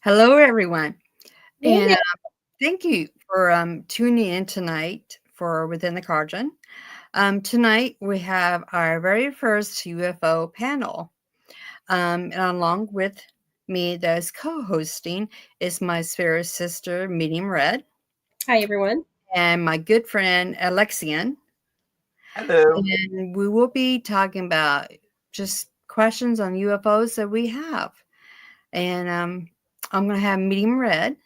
Hello, everyone, Hey and there. thank you for tuning in tonight for Within the Cauldron. Tonight we have our very first UFO panel, and along with me, that's co-hosting, is my spirit sister, Medium Red, Hi, everyone. and my good friend Alexian, Hello. and we will be talking about just questions on UFOs that we have. And I'm going to have Medium Red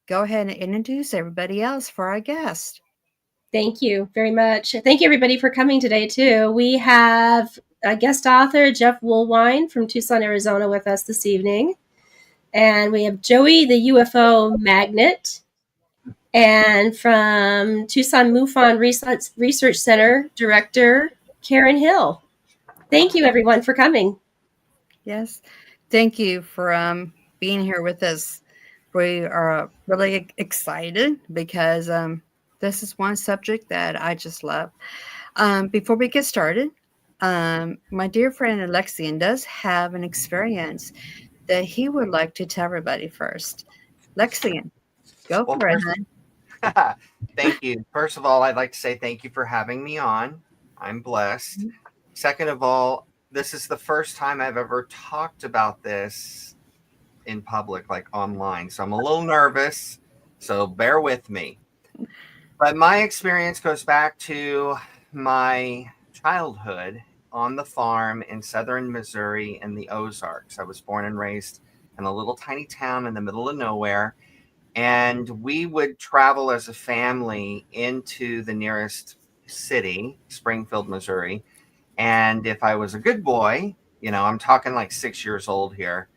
go ahead and introduce everybody else for our guest. Thank you very much. Thank you, everybody, for coming today, too. We have a guest author, Jeff Woolwine from Tucson, Arizona, with us this evening. And we have Joey, the UFO Magnet, and from Tucson Mufon Research Center, Director Karen Hill. Thank you, everyone, for coming. Yes, thank you for being here with us. We are really excited because this is one subject that I just love. Before we get started, my dear friend Alexian does have an experience that he would like to tell everybody first. Lexian, go Well, for it, first, thank you. First of all, I'd like to say thank you for having me on. I'm blessed. hon. Second of all, this is the first time I've ever talked about this in public, like online. So I'm a little nervous. So bear with me. But my experience goes back to my childhood on the farm in southern Missouri in the Ozarks. I was born and raised in a little tiny town in the middle of nowhere. And we would travel as a family into the nearest city, Springfield, Missouri. And if I was a good boy, I'm talking like 6 years old here,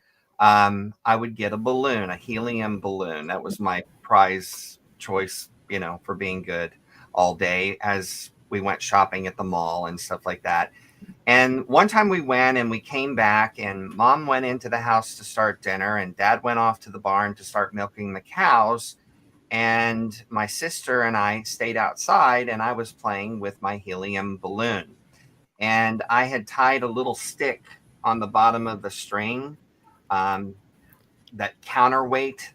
I would get a balloon, a helium balloon. That was my prize choice, for being good all day as we went shopping at the mall and stuff like that. And one time we went and we came back, and mom went into the house to start dinner, and dad went off to the barn to start milking the cows. And my sister and I stayed outside, and I was playing with my helium balloon. And I had tied a little stick on the bottom of the string um, that counterweighted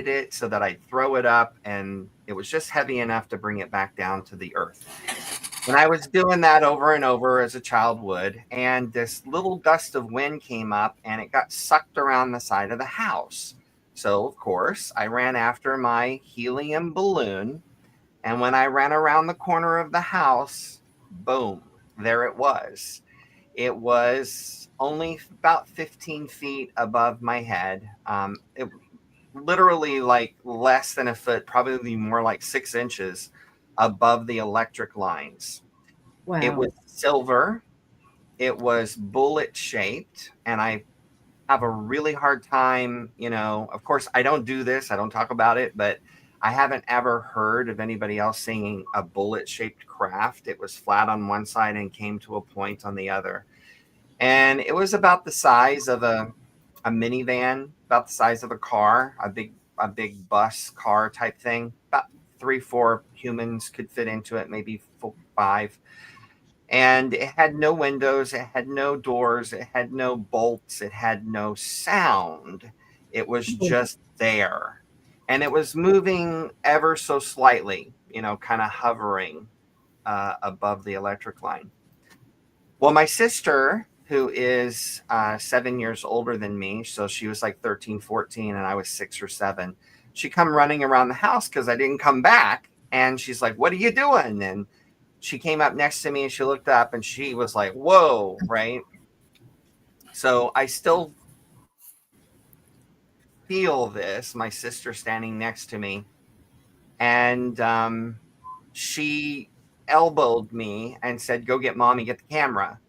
it so that I'd throw it up, and it was just heavy enough to bring it back down to the earth. And I was doing that over and over as a child would. And this little gust of wind came up and it got sucked around the side of the house. So, of course, I ran after my helium balloon. And when I ran around the corner of the house, boom, there it was. It was only about 15 feet above my head. It literally like less than a foot, probably more like 6 inches above the electric lines. It Wow. was silver. It was bullet shaped. And I have a really hard time, of course, I don't do this, I don't talk about it, but I haven't ever heard of anybody else seeing a bullet shaped craft. It was flat on one side and came to a point on the other. And it was about the size of a minivan, about the size of a car, a big bus car type thing. About 3, 4 humans could fit into it, maybe 5. And it had no windows, it had no doors, it had no bolts, it had no sound. It was just there. And it was moving ever so slightly, kind of hovering above the electric line. Well, my sister, who is 7 years older than me, so she was like 13, 14, and I was 6 or 7, she come running around the house because I didn't come back. And she's like, "What are you doing?" And she came up next to me and she looked up and she was like, "Whoa," right? So I still feel this, my sister standing next to me. And she elbowed me and said, "Go get mommy, get the camera."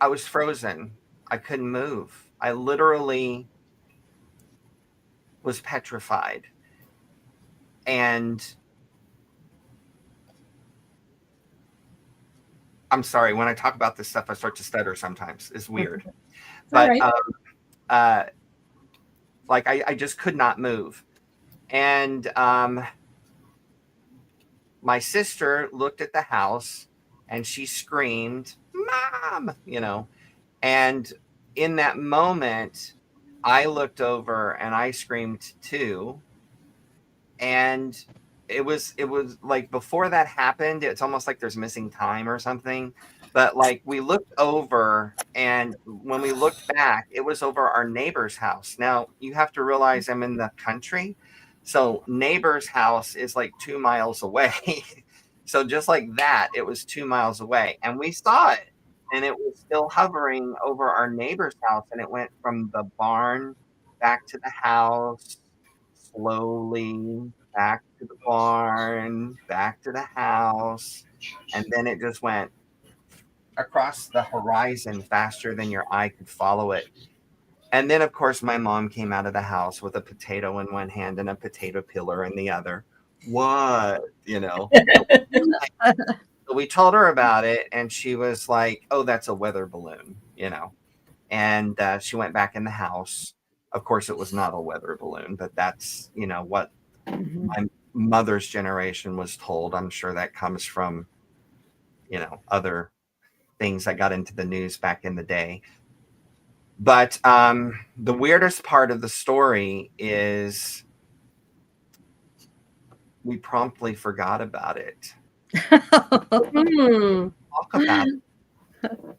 I was frozen. I couldn't move. I literally was petrified. And I'm sorry, when I talk about this stuff, I start to stutter sometimes. It's weird. All But right. uh, like I just could not move. And my sister looked at the house and she screamed, "Mom," And in that moment, I looked over and I screamed too. And it was like before that happened, it's almost like there's missing time or something. But like we looked over, and when we looked back, it was over our neighbor's house. Now you have to realize I'm in the country, so neighbor's house is like 2 miles away. So just like that, it was 2 miles away, and we saw it, and it was still hovering over our neighbor's house, and it went from the barn back to the house slowly, back to the barn, back to the house, and then it just went across the horizon faster than your eye could follow it. And then, of course, my mom came out of the house with a potato in one hand and a potato peeler in the other. What? So we told her about it, and she was like, "Oh, that's a weather balloon." And she went back in the house. Of course, it was not a weather balloon, but that's what my mother's generation was told. I'm sure that comes from other things that got into the news back in the day. But the weirdest part of the story is we promptly forgot about it. Talk about it.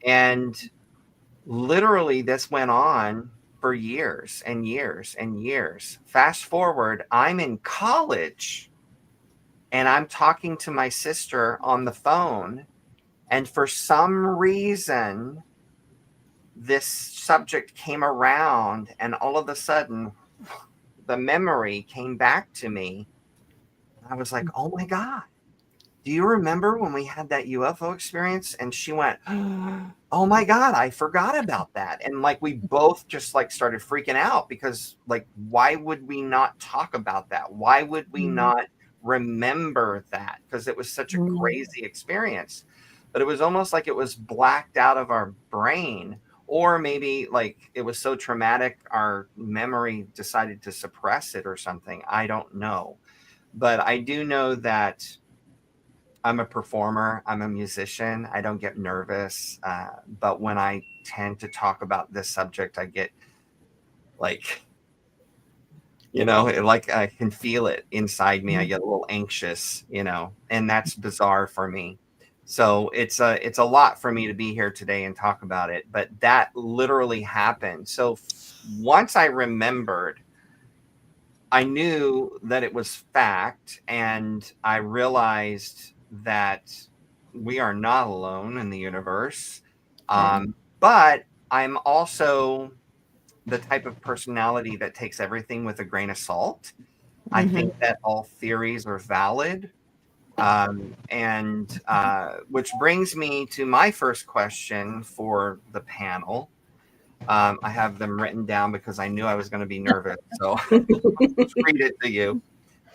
And literally this went on for years and years and years. Fast forward, I'm in college and I'm talking to my sister on the phone, and for some reason this subject came around, and all of a sudden the memory came back to me. I was like, "Oh my God, do you remember when we had that UFO experience?" And she went, "Oh my God, I forgot about that." And like we both just like started freaking out, because like, why would we not talk about that? Why would we not remember that? Because it was such a crazy experience. But it was almost like it was blacked out of our brain, or maybe like it was so traumatic our memory decided to suppress it or something. I don't know. But I do know that I'm a performer. I'm a musician. I don't get nervous. But when I tend to talk about this subject, I get like, like I can feel it inside me. I get a little anxious, and that's bizarre for me. So it's a lot for me to be here today and talk about it. But that literally happened. So once I remembered, I knew that it was fact, and I realized that we are not alone in the universe. But I'm also the type of personality that takes everything with a grain of salt. I think that all theories are valid. And which brings me to my first question for the panel. I have them written down because I knew I was going to be nervous. So I'll just read it to you.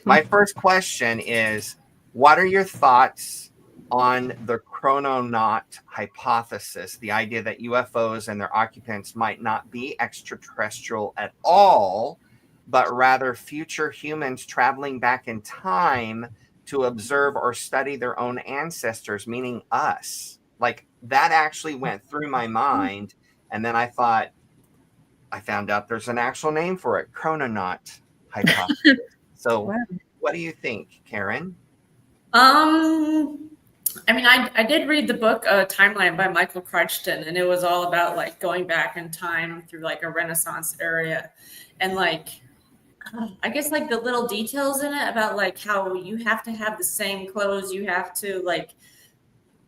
My first question is, what are your thoughts on the chrononaut hypothesis, the idea that UFOs and their occupants might not be extraterrestrial at all, but rather future humans traveling back in time to observe or study their own ancestors, meaning us? Like, that actually went through my mind. And then I thought, I found out there's an actual name for it, chrononaut hypothesis. So what do you think, Karen? I mean, I did read the book Timeline by Michael Crichton, and it was all about like going back in time through like a Renaissance area, and like I guess like the little details in it about like how you have to have the same clothes, you have to like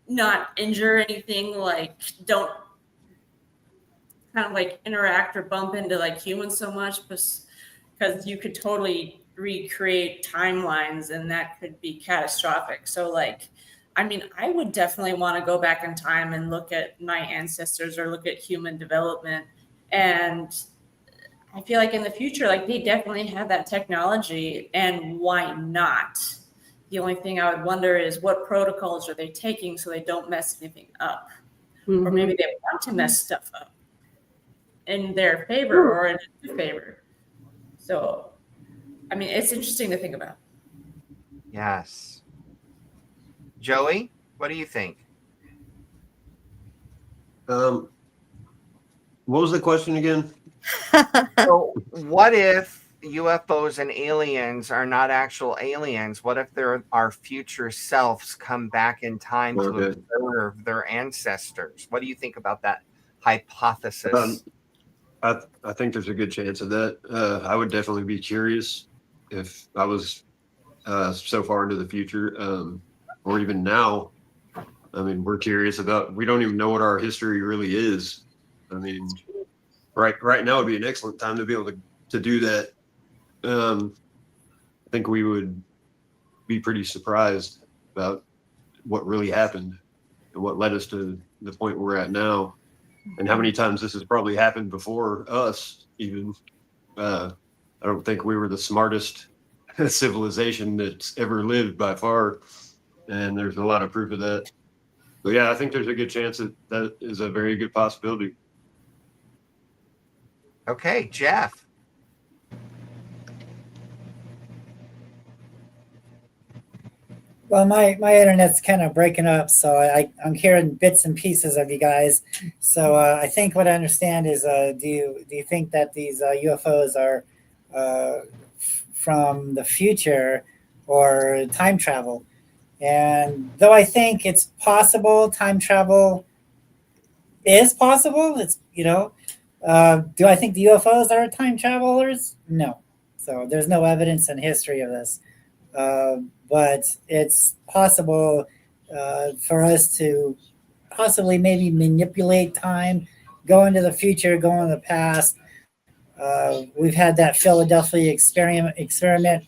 not injure anything, like don't kind of like interact or bump into like humans so much, because you could totally recreate timelines and that could be catastrophic. So like, I mean, I would definitely want to go back in time and look at my ancestors or look at human development. And I feel like in the future, like they definitely have that technology, and why not? The only thing I would wonder is what protocols are they taking so they don't mess anything up? Or maybe they want to mess stuff up in their favor or in their favor. So, I mean, it's interesting to think about. Yes. Joey, what do you think? What was the question again? So, what if UFOs and aliens are not actual aliens? What if they're our future selves come back in time to Okay. observe their ancestors? What do you think about that Um, hypothesis? I think there's a good chance of that. I would definitely be curious if I was so far into the future, or even now. I mean, we're curious about. We don't even know what our history really is. I mean, right now would be an excellent time to be able to do that. I think we would be pretty surprised about what really happened and what led us to the point we're at now, and how many times this has probably happened before us. Even I don't think we were the smartest civilization that's ever lived by far, and there's a lot of proof of that. But yeah, I think there's a good chance that that is a very good possibility. Okay, Jeff. Well, my internet's kind of breaking up, so I'm hearing bits and pieces of you guys. So I think what I understand is, do you think that these UFOs are from the future or time travel? And though I think it's possible, time travel is possible. It's do I think the UFOs are time travelers? No. So there's no evidence in history of this. But it's possible for us to possibly maybe manipulate time, go into the future, go into the past. We've had that Philadelphia experiment.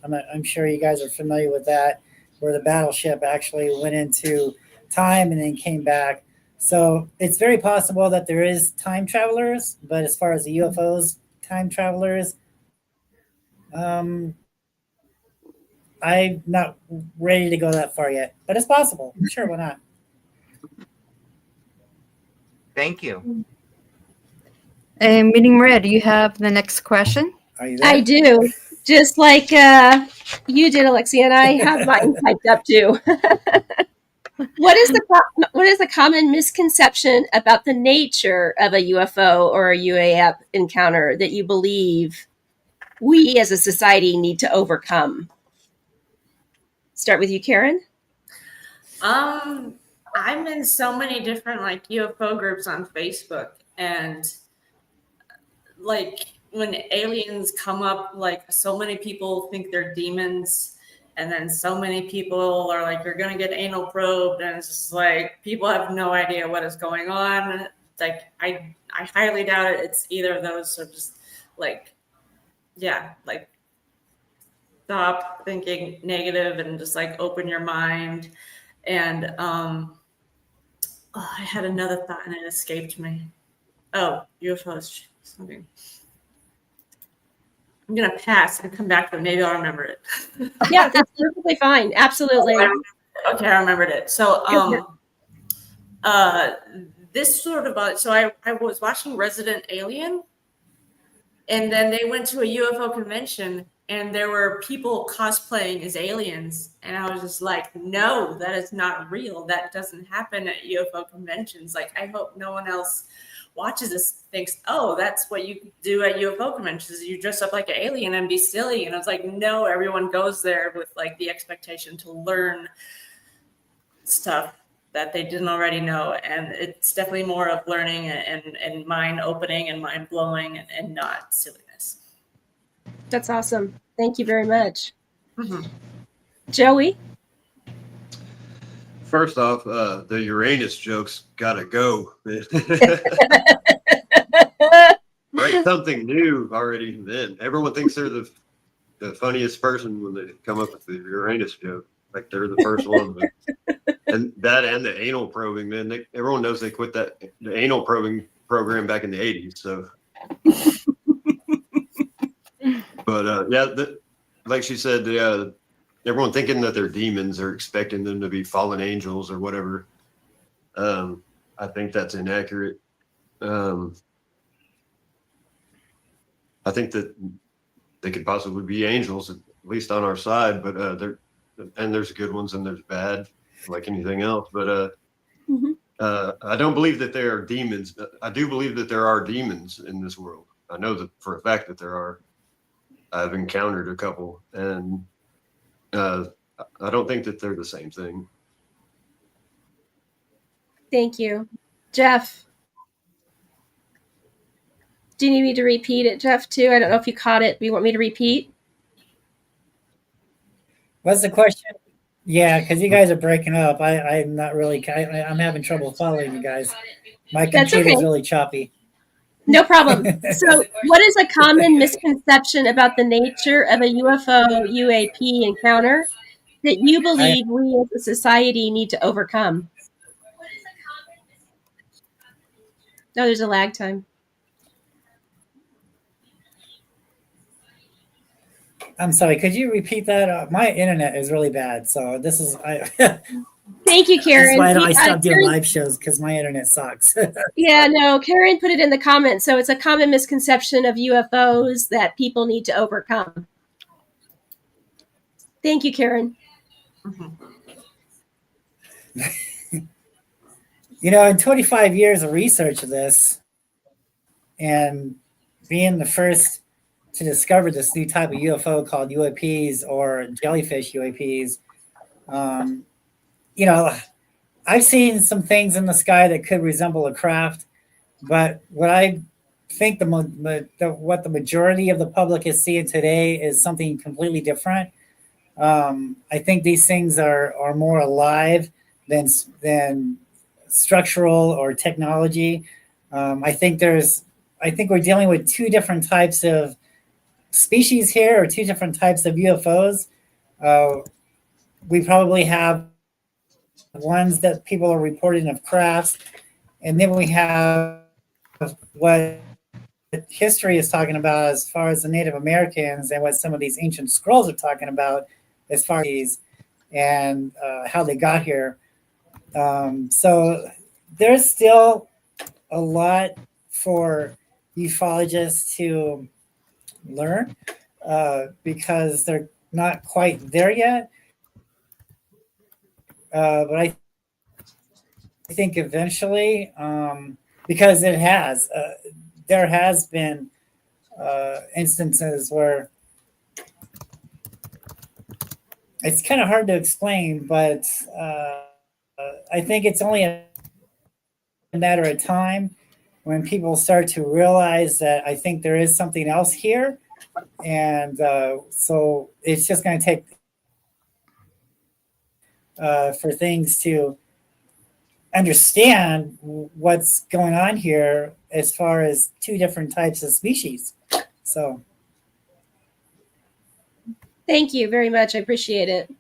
I'm sure you guys are familiar with that, where the battleship actually went into time and then came back. So it's very possible that there is time travelers, but as far as the UFOs, time travelers, um, I'm not ready to go that far yet, but it's possible. Sure, why not? Thank you. And Meeting Red, do you have the next question? Are you there? I do. Just like you did, Alexian, I have mine typed up too. What is the common misconception about the nature of a UFO or a UAP encounter that you believe we as a society need to overcome? Start with you, Karen. I'm in so many different like UFO groups on Facebook, and like when aliens come up, like so many people think they're demons, and then so many people are like, you're gonna get anal probed, and it's just like people have no idea what is going on. Like I highly doubt it. It's either of those, so just like, yeah, like stop thinking negative and just like open your mind. And I had another thought and it escaped me. Oh, UFOs. Something. I'm gonna pass and come back to it. Maybe I'll remember it. Yeah, that's perfectly fine. Absolutely. Okay, I remembered it. So this sort of so I was watching Resident Alien, and then they went to a UFO convention and there were people cosplaying as aliens, and I was just like, no, that is not real. That doesn't happen at UFO conventions. Like, I hope no one else watches this thinks, oh, that's what you do at UFO conventions. You dress up like an alien and be silly. And I was like, no, everyone goes there with like the expectation to learn stuff that they didn't already know. And it's definitely more of learning and mind opening and mind blowing and not silliness. That's awesome. Thank you very much. Mm-hmm. Joey? First off, the Uranus jokes gotta go. Write something new already. Then everyone thinks they're the funniest person when they come up with the Uranus joke. Like they're the first one. And that and the anal probing, man. Everyone knows they quit the anal probing program back in the 80s. So, but yeah, like she said, everyone thinking that they're demons or expecting them to be fallen angels or whatever. I think that's inaccurate. I think that they could possibly be angels, at least on our side, but there's good ones and there's bad, like anything else. But I don't believe that there are demons. I do believe that there are demons in this world. I know that for a fact that there are. I've encountered a couple, and I don't think that they're the same thing. Thank you. Jeff, do you need me to repeat it, Jeff, too? I don't know if you caught it. Do you want me to repeat? What's the question? Yeah, because you guys are breaking up. I'm not really. I'm having trouble following you guys. My That's computer's okay. really choppy. No problem. So, what is a common misconception about the nature of a UFO UAP encounter that you believe we as a society need to overcome? No, there's a lag time. I'm sorry. Could you repeat that? My internet is really bad, so this is. Thank you, Karen. That's why I stopped doing Karen, live shows because my internet sucks. yeah, no, Karen put it in the comments. So it's a common misconception of UFOs that people need to overcome. Thank you, Karen. You know, in 25 years of research of this and being the first to discover this new type of UFO called UAPs or jellyfish UAPs, you know, I've seen some things in the sky that could resemble a craft, but what I think what the majority of the public is seeing today is something completely different. I think these things are more alive than structural or technology. I think we're dealing with two different types of species here, or two different types of UFOs. We probably have ones that people are reporting of crafts, and then we have what history is talking about as far as the Native Americans and what some of these ancient scrolls are talking about as far as these and how they got here. So there's still a lot for ufologists to learn because they're not quite there yet. But I think eventually, because there has been instances where it's kind of hard to explain, but I think it's only a matter of time when people start to realize that I think there is something else here. And so it's just going to take for things to understand what's going on here as far as two different types of species. So Thank you very much. I appreciate it.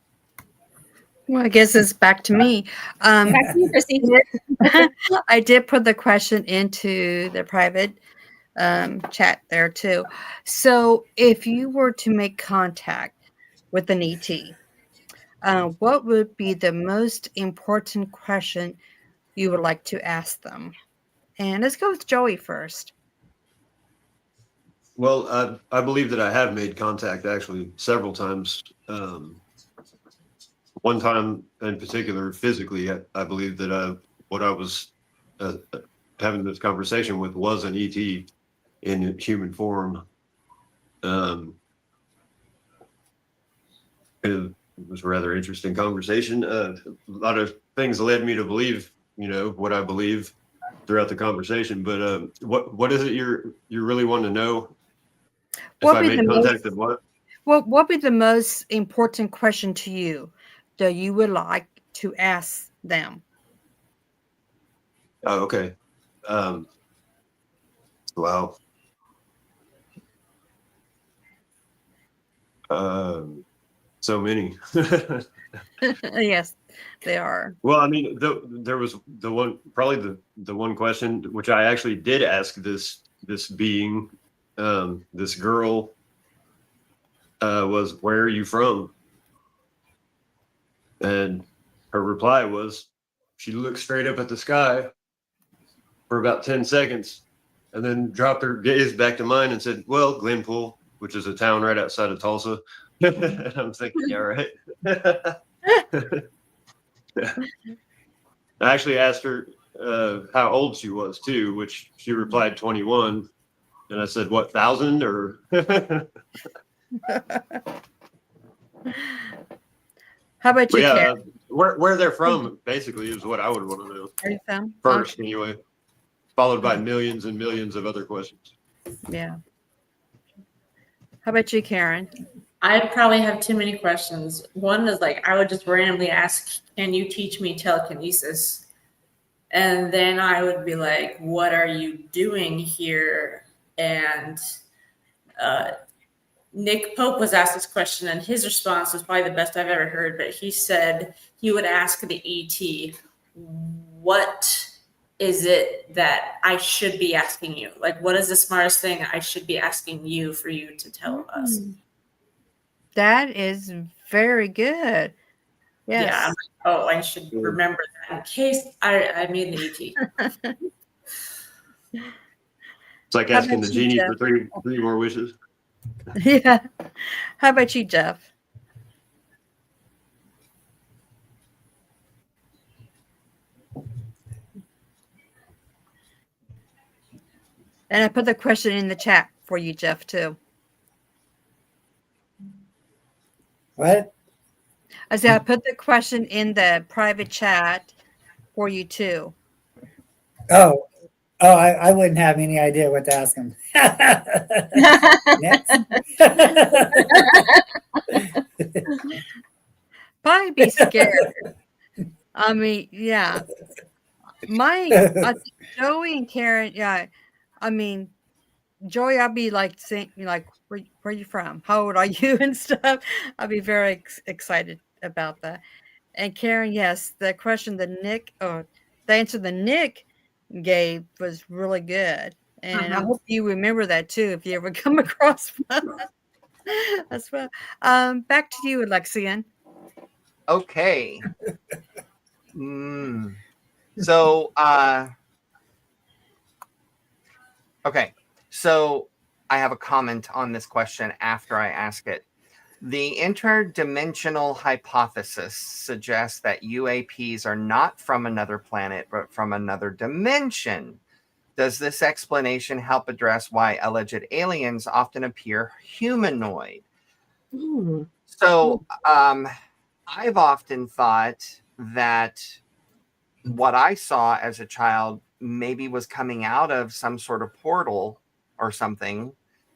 Well, I guess it's back to me. Back to you, Chrissy. I did put the question into the private chat there too. So, if you were to make contact with an ET, what would be the most important question you would like to ask them? And let's go with Joey first. Well, I believe that I have made contact actually several times. One time in particular, physically, I believe that what I was having this conversation with was an ET in human form. It was a rather interesting conversation. A lot of things led me to believe, what I believe throughout the conversation. But what is it you really want to know? If I made contact of what? What would be the most important question to you that you would like to ask them? Oh, okay. Wow. So many. Yes, they are. Well, I mean, there was the one, probably the one question which I actually did ask this being, this girl, was, "Where are you from?" And her reply was, she looked straight up at the sky for about 10 seconds and then dropped her gaze back to mine and said, "Well, Glenpool," which is a town right outside of Tulsa. And I'm thinking, yeah, right. I actually asked her how old she was too, which she replied 21. And I said, what, 1,000 or? How about you, Yeah, Karen? where they're from basically is what I would want to know Are you from? first, anyway, followed by millions and millions of other questions. Yeah. How about you, Karen? I probably have too many questions. One is like, I would just randomly ask, can you teach me telekinesis? And then I would be like, what are you doing here? And Nick Pope was asked this question, and his response was probably the best I've ever heard. But he said he would ask the ET, what is it that I should be asking you? Like, what is the smartest thing I should be asking you for you to tell us? That is very good. Yes. Yeah. I'm like, oh, I should remember that in case I made the ET. It's like How asking about the you, genie Jeff? for three more wishes. Yeah. How about you, Jeff? And I put the question in the chat for you, Jeff, too. What? I said I put the question in the private chat for you, too. Oh, I wouldn't have any idea what to ask him. Next. Probably be scared. I mean, yeah. I think Joey and Karen, yeah. I mean, Joey, I'll be like saying, like, where are you from? How old are you and stuff? I'll be very excited about that. And Karen, yes, the question the answer the Nick gave was really good. And I hope you remember that too if you ever come across one. That's well. Back to you, Alexian. Okay. So, okay. So I have a comment on this question after I ask it. The interdimensional hypothesis suggests that UAPs are not from another planet, but from another dimension. Does this explanation help address why alleged aliens often appear humanoid? So, I've often thought that what I saw as a child maybe was coming out of some sort of portal or something,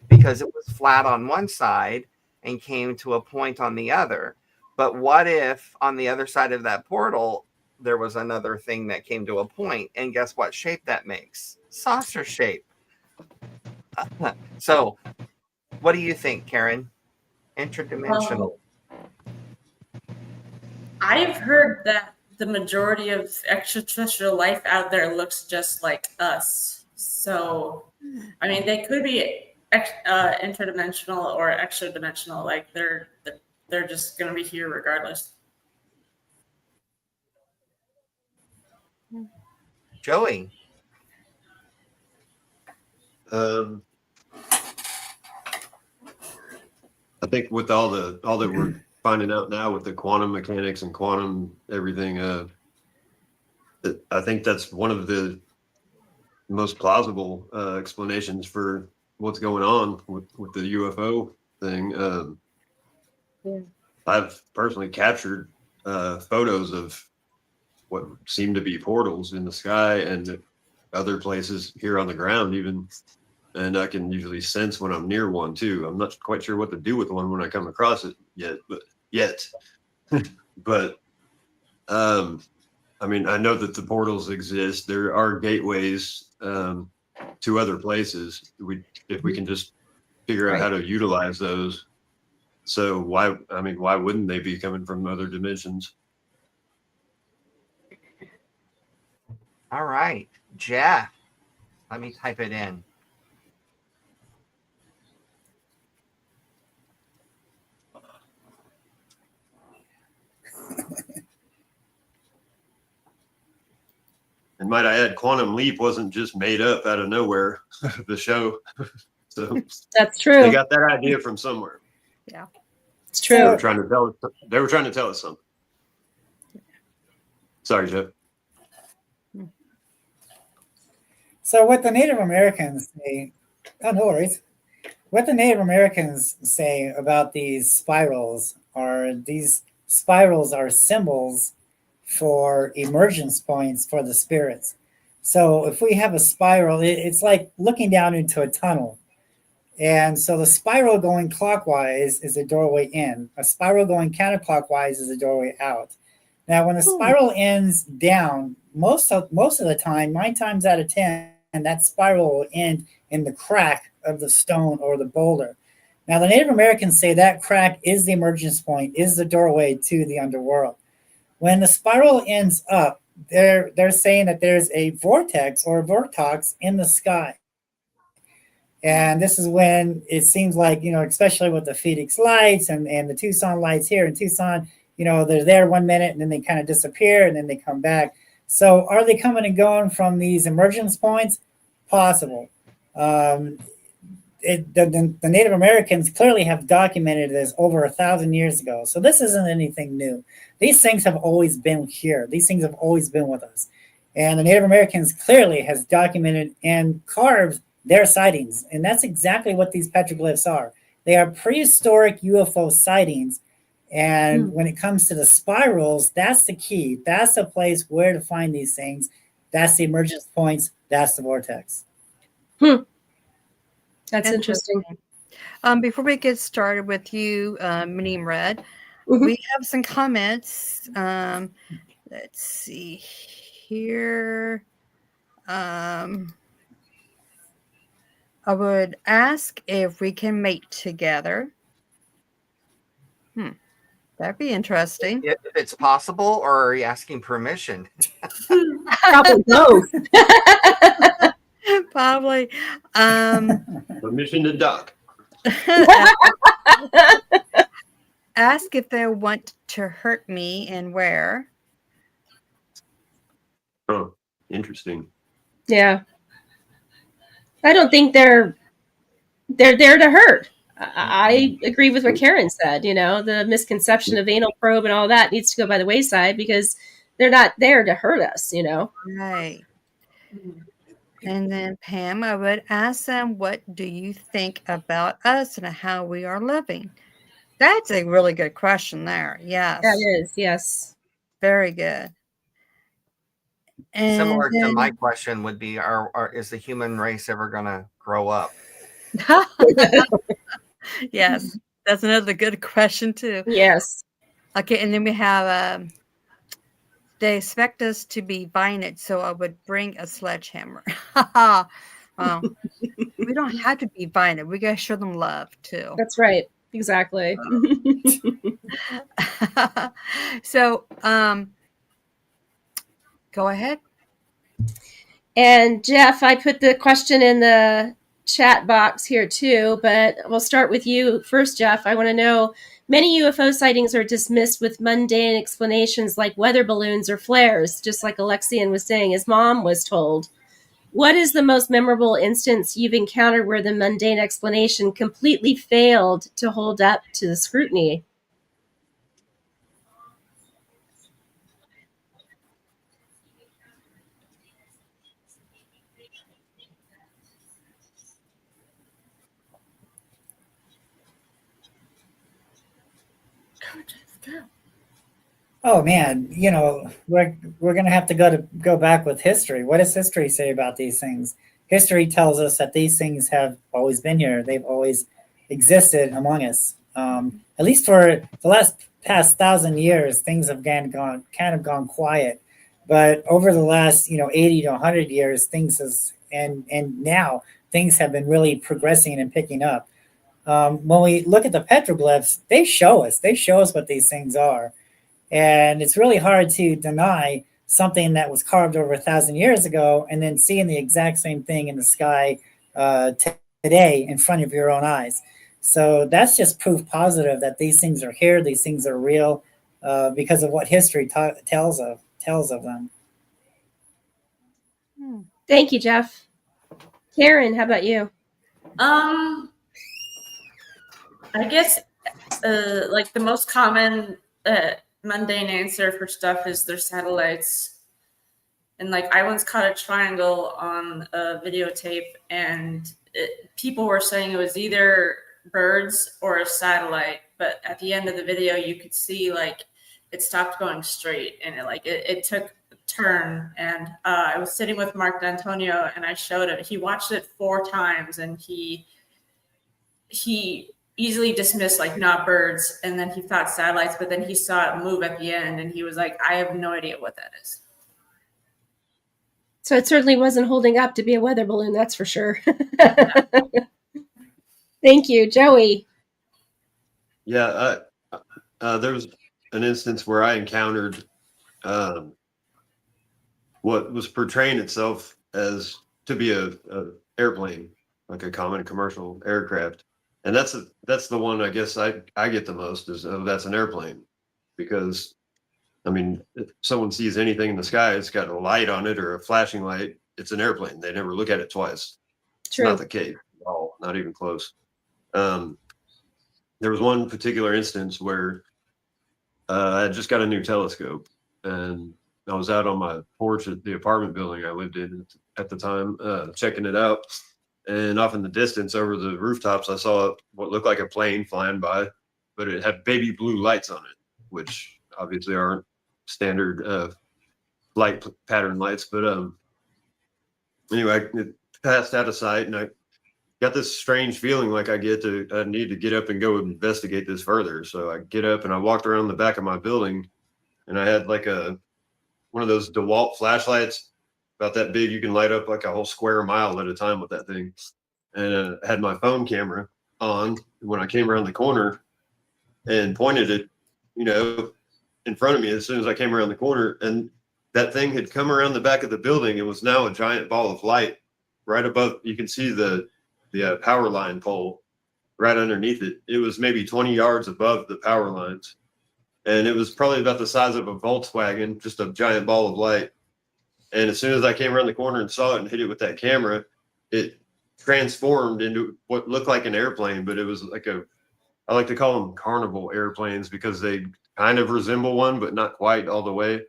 because it was flat on one side and came to a point on the other. But what if on the other side of that portal there was another thing that came to a point, and guess what shape that makes? Saucer shape. So what do you think, Karen? Interdimensional. I've heard that the majority of extraterrestrial life out there looks just like us. So, I mean, they could be interdimensional or extra dimensional. Like they're just going to be here regardless. Joey. I think with all that we're finding out now with the quantum mechanics and quantum everything, I think that's one of the most plausible explanations for what's going on with the UFO thing. I've personally captured photos of what seem to be portals in the sky and other places here on the ground even. And I can usually sense when I'm near one too. I'm not quite sure what to do with one when I come across it yet. But I mean, I know that the portals exist. There are gateways to other places. If we can just figure out how to utilize those. So why wouldn't they be coming from other dimensions? All right, Jeff. Let me type it in. And might I add, Quantum Leap wasn't just made up out of nowhere, the show. So That's true. They got that idea from somewhere. Yeah, it's true. They were trying to tell us something. Sorry, Jeff. So what the Native Americans say Oh, no worries. What the Native Americans say about these spirals are symbols for emergence points for the spirits. So if we have a spiral, it's like looking down into a tunnel. And so the spiral going clockwise is a doorway in. A spiral going counterclockwise is a doorway out. Now, when the spiral ends down, most of the time, 9 times out of 10, that spiral will end in the crack of the stone or the boulder. Now, the Native Americans say that crack is the emergence point, is the doorway to the underworld. When the spiral ends up, they're saying that there's a vortex or a vortex in the sky. And this is when it seems like, especially with the Phoenix lights and the Tucson lights here in Tucson, they're there 1 minute and then they kind of disappear and then they come back. So are they coming and going from these emergence points? Possible. The Native Americans clearly have documented this over 1,000 years ago. So this isn't anything new. These things have always been here. These things have always been with us. And the Native Americans clearly has documented and carved their sightings. And that's exactly what these petroglyphs are. They are prehistoric UFO sightings. And when it comes to the spirals, that's the key. That's the place where to find these things. That's the emergence points. That's the vortex. That's interesting. Before we get started with you, Meneem Red, Mhm. we have some comments. Let's see here. I would ask if we can mate together. That'd be interesting. If it's possible, or are you asking permission? Probably both. Probably. Permission to duck. Ask if they want to hurt me and where. Oh, interesting. Yeah. I don't think they're there to hurt. I agree with what Karen said. The misconception of anal probe and all that needs to go by the wayside because they're not there to hurt us, Right. And then Pam, I would ask them, what do you think about us and how we are living? That's a really good question there. Yes. That is, yes. Very good. And Similar to then, my question would be, is the human race ever going to grow up? yes, that's another good question too. Yes. Okay, and then we have they expect us to be violent, so I would bring a sledgehammer. Well, we don't have to be violent. We gotta show them love too. That's right. Exactly. So, go ahead. And Jeff, I put the question in the chat box here too, but we'll start with you first, Jeff. I want to know, many UFO sightings are dismissed with mundane explanations like weather balloons or flares, just like Alexian was saying his mom was told. What is the most memorable instance you've encountered where the mundane explanation completely failed to hold up to the scrutiny? Oh man, we're gonna have to go back with history. What does history say about these things? History tells us that these things have always been here. They've always existed among us. At least for the past 1,000 years, things have gone quiet. But over the last 80 to 100 years, and now things have been really progressing and picking up. When we look at the petroglyphs, they show us what these things are. And it's really hard to deny something that was carved over 1,000 years ago and then seeing the exact same thing in the sky today in front of your own eyes. So that's just proof positive that these things are here, these things are real, because of what history tells of them. Thank you, Jeff. Karen, how about you? I guess like the most common mundane answer for stuff is their satellites. And like I once caught a triangle on a videotape, and people were saying it was either birds or a satellite, but at the end of the video you could see like it stopped going straight, and it took a turn. And I was sitting with Mark D'Antonio and I showed him. He watched it 4 times and he easily dismissed like not birds, and then he thought satellites, but then he saw it move at the end and he was like, I have no idea what that is. So it certainly wasn't holding up to be a weather balloon, that's for sure. Thank you, Joey. Yeah, there was an instance where I encountered what was portraying itself as to be a airplane, like a common commercial aircraft. And that's the one I guess I get the most is, oh, that's an airplane. Because, I mean, if someone sees anything in the sky, it's got a light on it or a flashing light, it's an airplane. They never look at it twice. True. It's not the case at all, not even close. There was one particular instance where I had just got a new telescope, and I was out on my porch at the apartment building I lived in at the time, checking it out. And off in the distance over the rooftops, I saw what looked like a plane flying by, but it had baby blue lights on it, which obviously aren't standard light pattern lights. But anyway, it passed out of sight, and I got this strange feeling like I need to get up and go investigate this further. So I get up and I walked around the back of my building, and I had like one of those DeWalt flashlights about that big. You can light up like a whole square mile at a time with that thing. And I had my phone camera on when I came around the corner and pointed it, in front of me as soon as I came around the corner. And that thing had come around the back of the building. It was now a giant ball of light right above. You can see the power line pole right underneath it. It was maybe 20 yards above the power lines. And it was probably about the size of a Volkswagen, just a giant ball of light. And as soon as I came around the corner and saw it and hit it with that camera, it transformed into what looked like an airplane, but it was like I like to call them carnival airplanes because they kind of resemble one, but not quite all the way.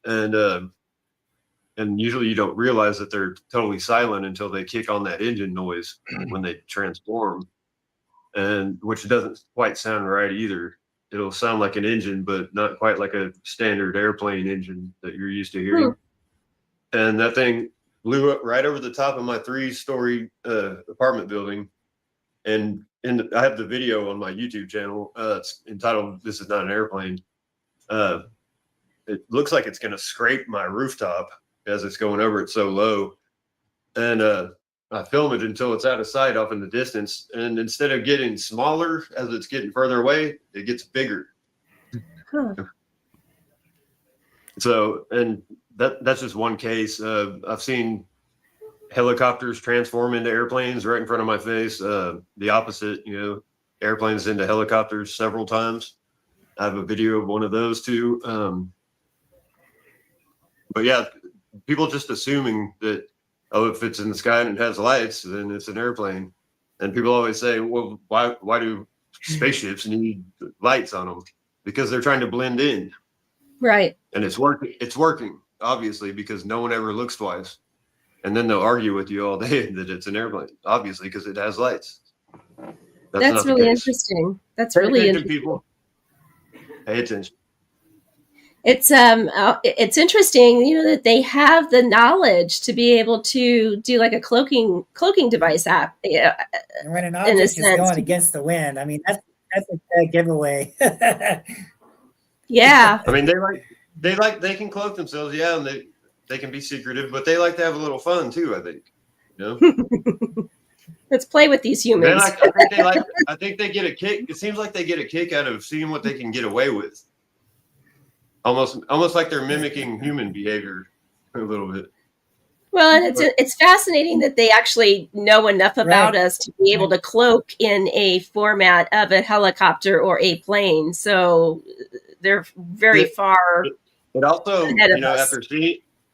And usually you don't realize that they're totally silent until they kick on that engine noise when they transform, and which doesn't quite sound right either. It'll sound like an engine, but not quite like a standard airplane engine that you're used to hearing. And that thing blew up right over the top of my 3-story apartment building. And I have the video on my YouTube channel. It's entitled "This Is Not an Airplane." It looks like it's going to scrape my rooftop as it's going over it so low. And I film it until it's out of sight off in the distance. And instead of getting smaller as it's getting further away, it gets bigger. Huh. So, and that's just one case. I've seen helicopters transform into airplanes right in front of my face. The opposite, airplanes into helicopters several times. I have a video of one of those too. But yeah, people just assuming that, if it's in the sky and it has lights, then it's an airplane. And people always say, well, why do spaceships need lights on them? Because they're trying to blend in. Right. And it's working, obviously, because no one ever looks twice. And then they'll argue with you all day that it's an airplane, obviously, because it has lights. That's really interesting. That's really interesting. People, pay attention. It's interesting, that they have the knowledge to be able to do like a cloaking device app. And when an object is going against the wind, I mean, that's a giveaway. Yeah. I mean, they can cloak themselves, yeah, and they can be secretive, but they like to have a little fun too, I think. Let's play with these humans. I think they get a kick. It seems like they get a kick out of seeing what they can get away with. Almost like they're mimicking human behavior a little bit. Well, and it's fascinating that they actually know enough about us to be able to cloak in a format of a helicopter or a plane. So they're very far. It also, ahead of us.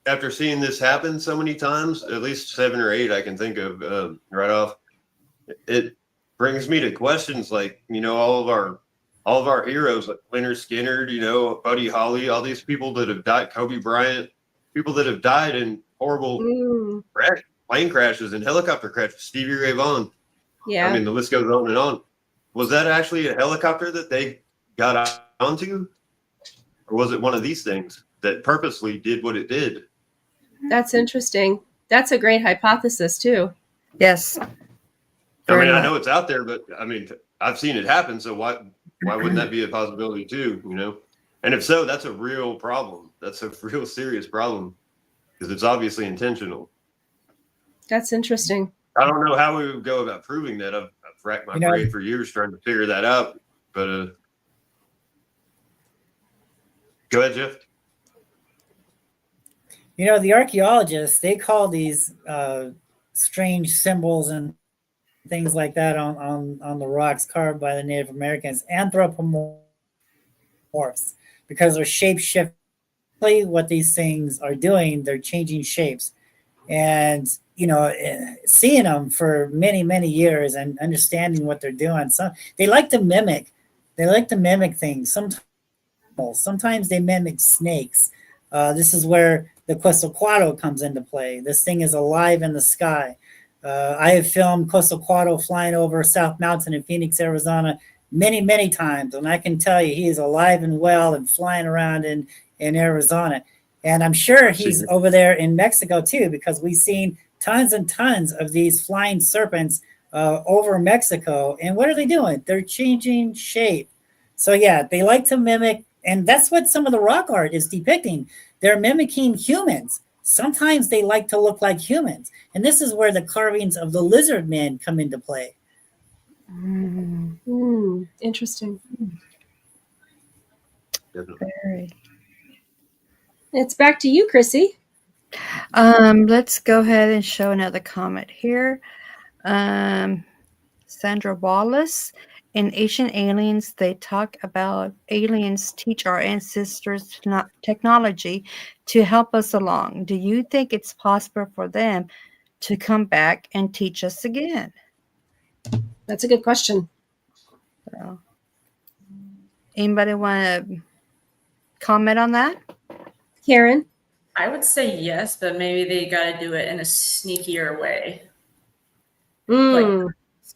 after seeing this happen so many times, at least 7 or 8 I can think of right off, it brings me to questions like, all of our heroes like Leonard Skinner, Buddy Holly, all these people that have died, Kobe Bryant, people that have died in horrible plane crashes and helicopter crashes. Stevie Ray Vaughan. Yeah. I mean, the list goes on and on. Was that actually a helicopter that they got onto? Or was it one of these things that purposely did what it did? That's interesting. That's a great hypothesis too. Yes. I Very mean, I much. know it's out there, but I mean, I've seen it happen. So why wouldn't that be a possibility too? You know, and if so, that's a real problem. That's a real serious problem because it's obviously intentional. That's interesting. I don't know how we would go about proving that. I've racked my brain for years trying to figure that out. But go ahead, Jeff. You know, the archaeologists, they call these strange symbols and things like that on the rocks carved by the Native Americans anthropomorphs, because they're shape shifting. What these things are doing, they're changing shapes. And, you know, seeing them for many years and understanding what they're doing. So they like to mimic things. Sometimes they mimic snakes. This is where the Quetzalcoatl comes into play. This thing is alive in the sky. I have filmed Quetzalcoatl flying over South Mountain in Phoenix, Arizona, many times, and I can tell you he is alive and well and flying around in Arizona. And I'm sure he's over there in Mexico too, because we've seen tons and tons of these flying serpents over Mexico. And what are they doing? They're changing shape. So yeah, they like to mimic, and that's what some of the rock art is depicting. They're mimicking humans. Sometimes they like to look like humans. And this is where the carvings of the lizard men come into play. Interesting. Very. It's back to you, Chrissy. Let's go ahead and show another comment here. Sandra Wallace. In Ancient Aliens, they talk about aliens teach our ancestors technology to help us along. Do you think it's possible for them to come back and teach us again? That's a good question. So, anybody want to comment on that? Karen? I would say yes, but maybe they got to do it in a sneakier way.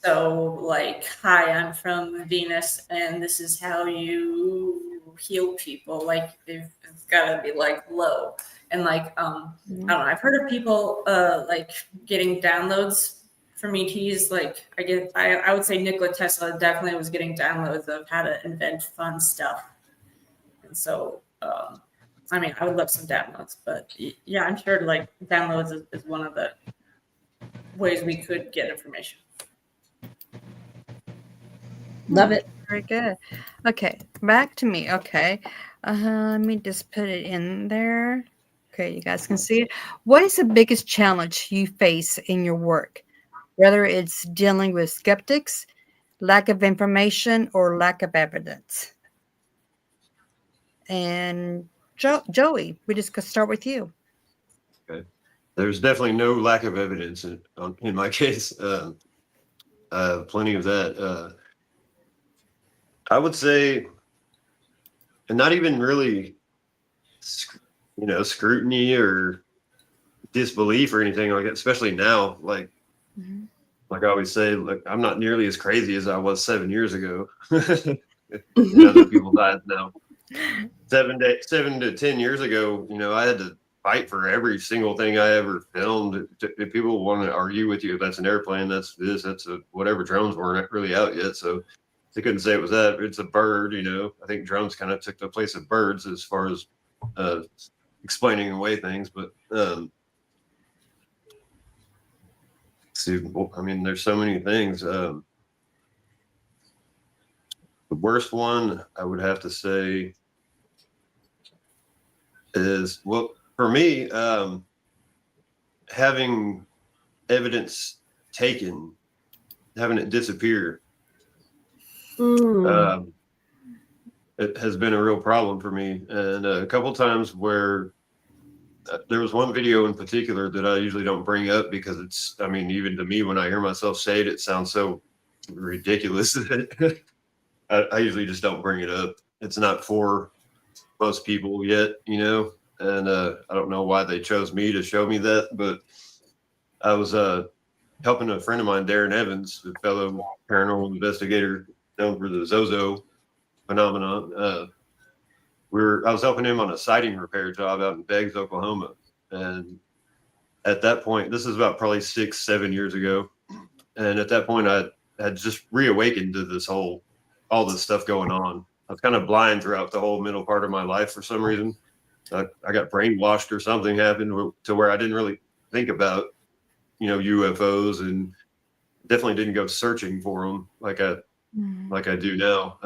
Like, hi, I'm from Venus, and this is how you heal people. Like, it's got to be like low, and like I don't know. I've heard of people like getting downloads from ETs. Like, I would say Nikola Tesla definitely was getting downloads of how to invent fun stuff, and so I mean, I would love some downloads, but yeah, I'm sure like downloads is one of the ways we could get information. Love it. Very good. Okay, back to me. Okay, let me just put it in there. Okay, you guys can see it. What is the biggest challenge you face in your work? Whether it's dealing with skeptics, lack of information, or lack of evidence. And Joey, we just could start with you. Okay. There's definitely no lack of evidence in my case. Plenty of that. I would say, and not even really, scrutiny or disbelief or anything like that, especially now. Like I always say, like, I'm not nearly as crazy as I was 7 years ago. In other people's eyes now. 7 to 10 years ago, I had to fight for every single thing I ever filmed. If people want to argue with you, if that's an airplane, that's this, whatever. Drones weren't really out yet, so they couldn't say it was that. It's a bird, I think drones kind of took the place of birds as far as explaining away things. But I mean, there's so many things. The worst one I would have to say is, well, for me, having evidence taken, having it disappear, it has been a real problem for me. And a couple times where there was one video in particular that I usually don't bring up because it's, I mean, even to me, when I hear myself say it, it sounds so ridiculous that I usually just don't bring it up. It's not for most people yet, and I don't know why they chose me to show me that, but I was helping a friend of mine, Darren Evans, a fellow paranormal investigator known for the Zozo phenomenon. I was helping him on a siding repair job out in Beggs, Oklahoma. And at that point, this is about probably 6-7 years ago. And at that point, I had just reawakened to all this stuff going on. I was kind of blind throughout the whole middle part of my life for some reason. I got brainwashed or something happened to where I didn't really think about, UFOs, and definitely didn't go searching for them like I do now.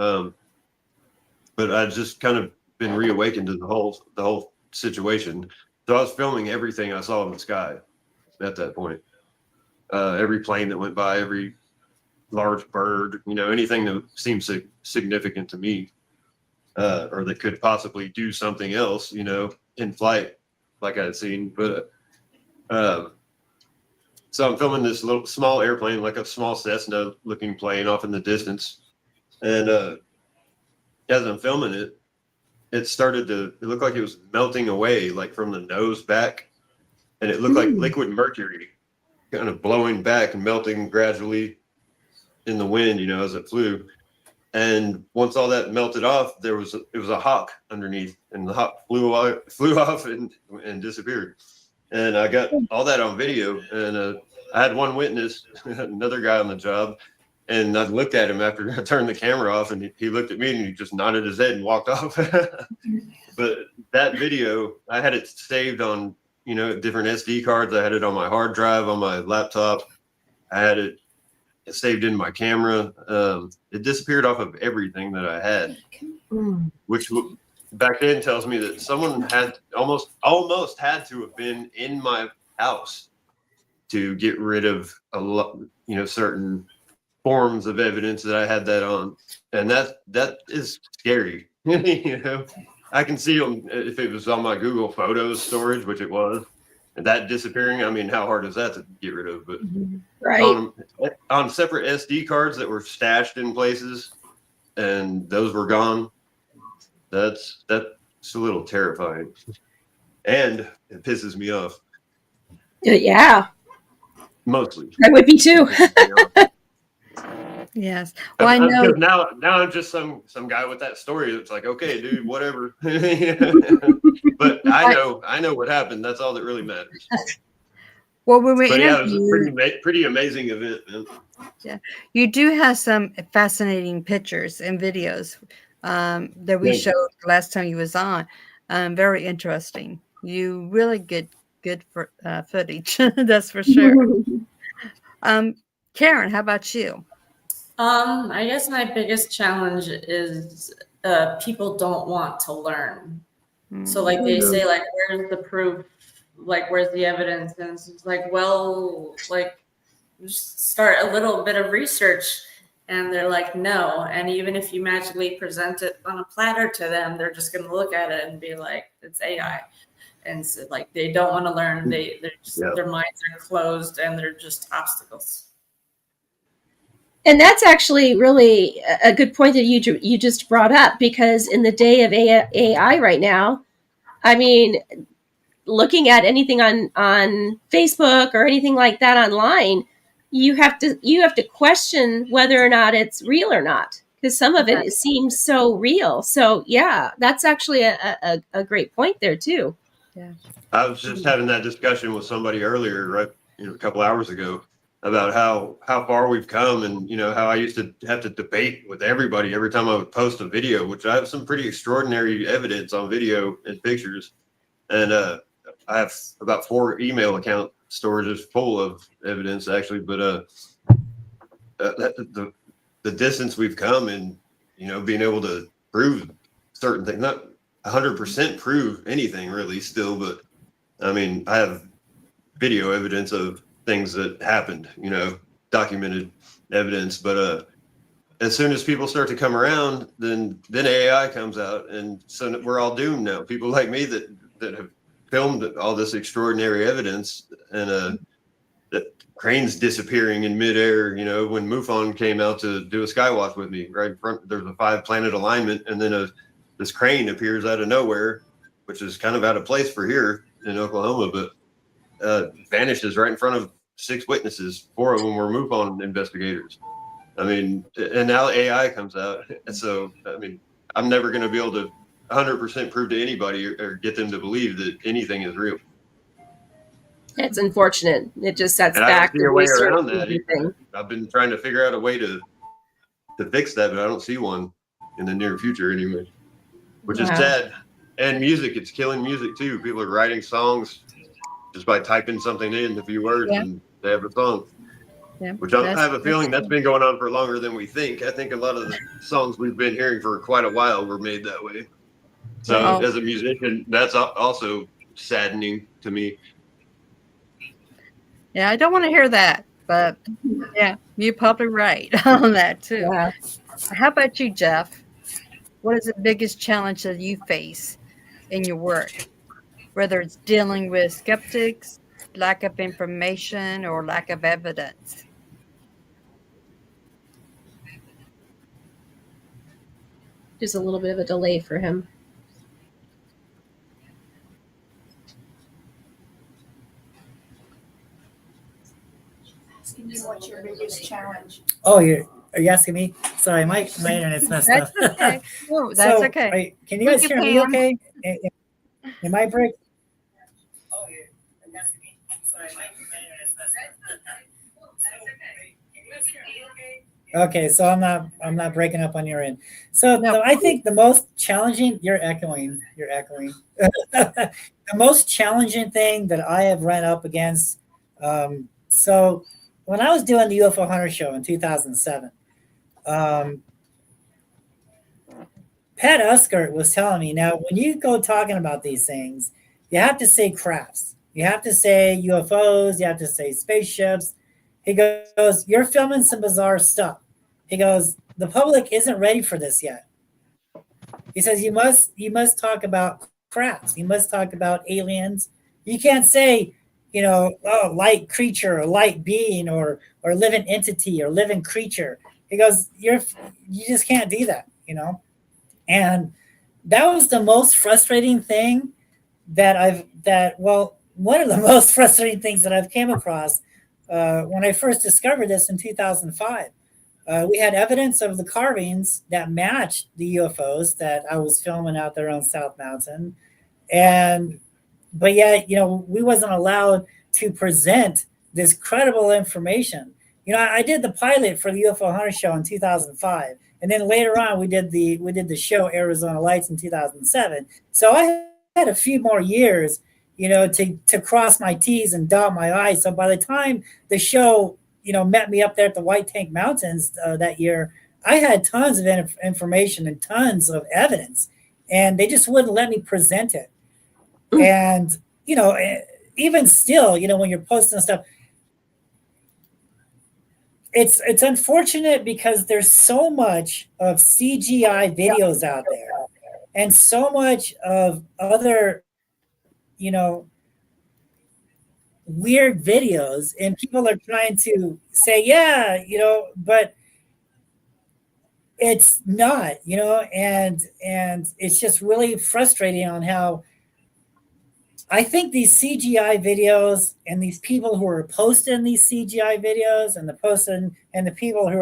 But I just kind of been reawakened to the whole situation. So I was filming everything I saw in the sky at that point. Every plane that went by, every large bird, anything that seemed significant to me, or that could possibly do something else, in flight, like I had seen. But so I'm filming this little small airplane, like a small Cessna looking plane off in the distance. And as I'm filming it, it looked like it was melting away, like from the nose back. And it looked like liquid mercury kind of blowing back and melting gradually in the wind, as it flew. And once all that melted off, it was a hawk underneath, and the hawk flew off and disappeared. And I got all that on video, and I had one witness, another guy on the job, and I looked at him after I turned the camera off, and he looked at me and he just nodded his head and walked off. But that video, I had it saved on, different SD cards. I had it on my hard drive, on my laptop. I had it saved in my camera. It disappeared off of everything that I had, which back then tells me that someone had almost had to have been in my house to get rid of a lot, certain forms of evidence that I had that on. And that is scary. I can see them if it was on my Google Photos storage, which it was, and that disappearing. I mean, how hard is that to get rid of? But Right. On separate SD cards that were stashed in places, and those were gone. That's a little terrifying, and it pisses me off. Yeah, Mostly. I would be too. Yes. Well, I know. Now I'm just some guy with that story. It's like, okay, dude, whatever. But I know what happened. That's all that really matters. Well, when we But yeah, it was interviewed, a pretty amazing event, man. yeah, you do have some fascinating pictures and videos that we Thank you. showed last time you was on. Very interesting. You really good for footage. That's for sure. Karen, how about you? I guess my biggest challenge is people don't want to learn. So like they say, like, where's the proof? Like, where's the evidence? And it's like, well, like, just start a little bit of research. And they're like, no. And even if you magically present it on a platter to them, they're just going to look at it and be like, it's AI. And so, like, they don't want to learn. Their minds are closed, and they're just obstacles. And that's actually really a good point that you just brought up, because in the day of AI right now, I mean, looking at anything on Facebook or anything like that online, you have to question whether or not it's real or not, because some of it seems so real. So yeah, that's actually a great point there too. Yeah, I was just having that discussion with somebody earlier, right? A couple hours ago, about how far we've come, and how I used to have to debate with everybody every time I would post a video, which I have some pretty extraordinary evidence on video and pictures, and I have about 4 email account storages full of evidence actually. But the distance we've come in, being able to prove certain things, not 100% prove anything really still, but I mean, I have video evidence of things that happened, documented evidence. But as soon as people start to come around, then AI comes out, and so we're all doomed now. People like me that have filmed all this extraordinary evidence, and that cranes disappearing in midair. When Mufon came out to do a skywatch with me, right in front, there's a 5-planet alignment, and then this crane appears out of nowhere, which is kind of out of place for here in Oklahoma, but vanishes right in front of 6 witnesses. 4 of them were MUFON investigators. I mean, and now AI comes out. So, I mean, I'm never going to be able to 100% prove to anybody or get them to believe that anything is real. It's unfortunate. It just sets And back I don't see a way around that. everything. I've been trying to figure out a way to fix that, but I don't see one in the near future anyway, which is Wow. sad. And music, it's killing music too. People are writing songs just by typing something in a few words, and they have a song. Yeah, Which I have a feeling that's been going on for longer than we think. I think a lot of the songs we've been hearing for quite a while were made that way. So as a musician, that's also saddening to me. Yeah, I don't want to hear that, but yeah, you're probably right on that too. Yeah. How about you, Jeff? What is the biggest challenge that you face in your work, whether it's dealing with skeptics, lack of information, or lack of evidence? Just a little bit of a delay for him. Asking you what's your biggest challenge? Oh, are you asking me? Sorry, my internet's messed up. That's okay. No, that's So, okay. Can you guys Thank you, hear me Pam. okay? Am I break? Oh, yeah. Are you asking me? Sorry, my internet's messed up. Can you guys hear me okay? Okay, so I'm not breaking up on your end. So No. I think the most challenging, you're echoing. The most challenging thing that I have run up against. So when I was doing the UFO Hunter Show in 2007, Pat Uskert was telling me, now when you go talking about these things, you have to say crafts. You have to say UFOs. You have to say spaceships. He goes, you're filming some bizarre stuff. He goes, the public isn't ready for this yet. He says, you must talk about crafts. You must talk about aliens. You can't say, light creature or light being or living entity or living creature. He goes, you just can't do that, And that was the most frustrating thing one of the most frustrating things that I've came across when I first discovered this in 2005. We had evidence of the carvings that matched the UFOs that I was filming out there on South Mountain. But yet, we wasn't allowed to present this credible information. I did the pilot for the UFO Hunter Show in 2005. And then later on, we did the show Arizona Lights in 2007. So I had a few more years, to cross my T's and dot my I's. So by the time the show, met me up there at the White Tank Mountains that year, I had tons of information and tons of evidence, and they just wouldn't let me present it. And, even still, when you're posting stuff, it's unfortunate because there's so much of CGI videos out there and so much of other, weird videos, and people are trying to say, but it's not, and it's just really frustrating on how I think these CGI videos and these people who are posting these CGI videos and the people who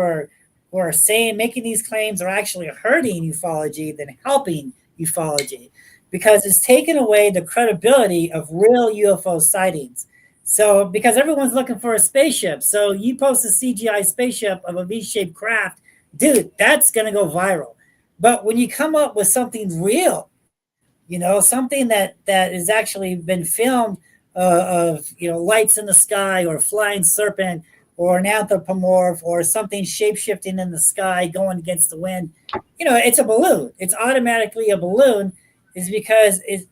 are saying, making these claims are actually hurting ufology than helping ufology, because it's taken away the credibility of real UFO sightings. So because everyone's looking for a spaceship, so you post a CGI spaceship of a V-shaped craft, dude, that's going to go viral. But when you come up with something real, something that has actually been filmed of, lights in the sky or a flying serpent or an anthropomorph or something shape-shifting in the sky going against the wind, it's a balloon. It's automatically a balloon, is because it's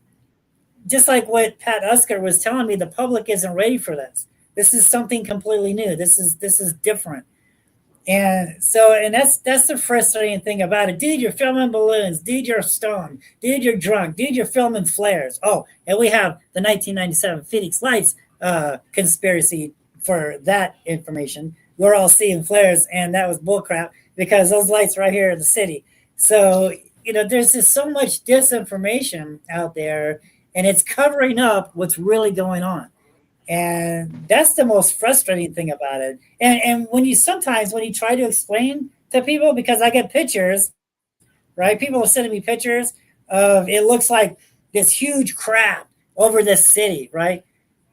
just like what Pat Uskert was telling me, the public isn't ready for this. This is something completely new. This is different. And that's the frustrating thing about it. Dude, you're filming balloons. Dude, you're stoned. Dude, you're drunk. Dude, you're filming flares. Oh, and we have the 1997 Phoenix Lights conspiracy for that information. We're all seeing flares, and that was bullcrap because those lights right here in the city. So, there's just so much disinformation out there, and it's covering up what's really going on. And that's the most frustrating thing about it. And when you try to explain to people, because I get pictures, right? People are sending me pictures of it looks like this huge crap over this city, right?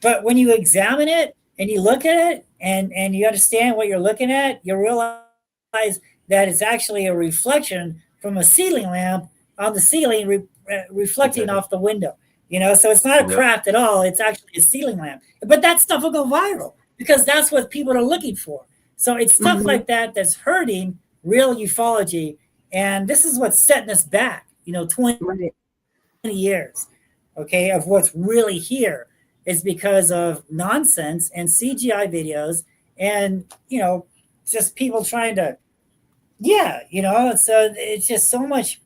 But when you examine it and you look at it and you understand what you're looking at, you realize that it's actually a reflection from a ceiling lamp on the ceiling reflecting off the window. So it's not a craft at all. It's actually a ceiling lamp. But that stuff will go viral because that's what people are looking for. So it's stuff like that that's hurting real ufology. And this is what's setting us back, 20 years, okay, of what's really here is because of nonsense and CGI videos and, just people trying to, so it's just so much.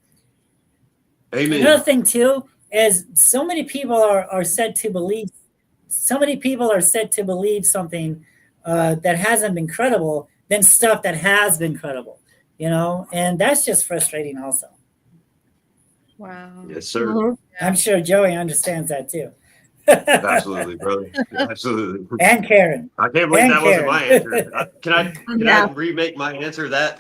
Amen. Another thing too is so many people are said to believe something that hasn't been credible than stuff that has been credible, and that's just frustrating also. Wow. Yes, sir. I'm sure Joey understands that too. Absolutely, brother. Absolutely. And Karen. I can't believe that wasn't my answer. Can I remake my answer that?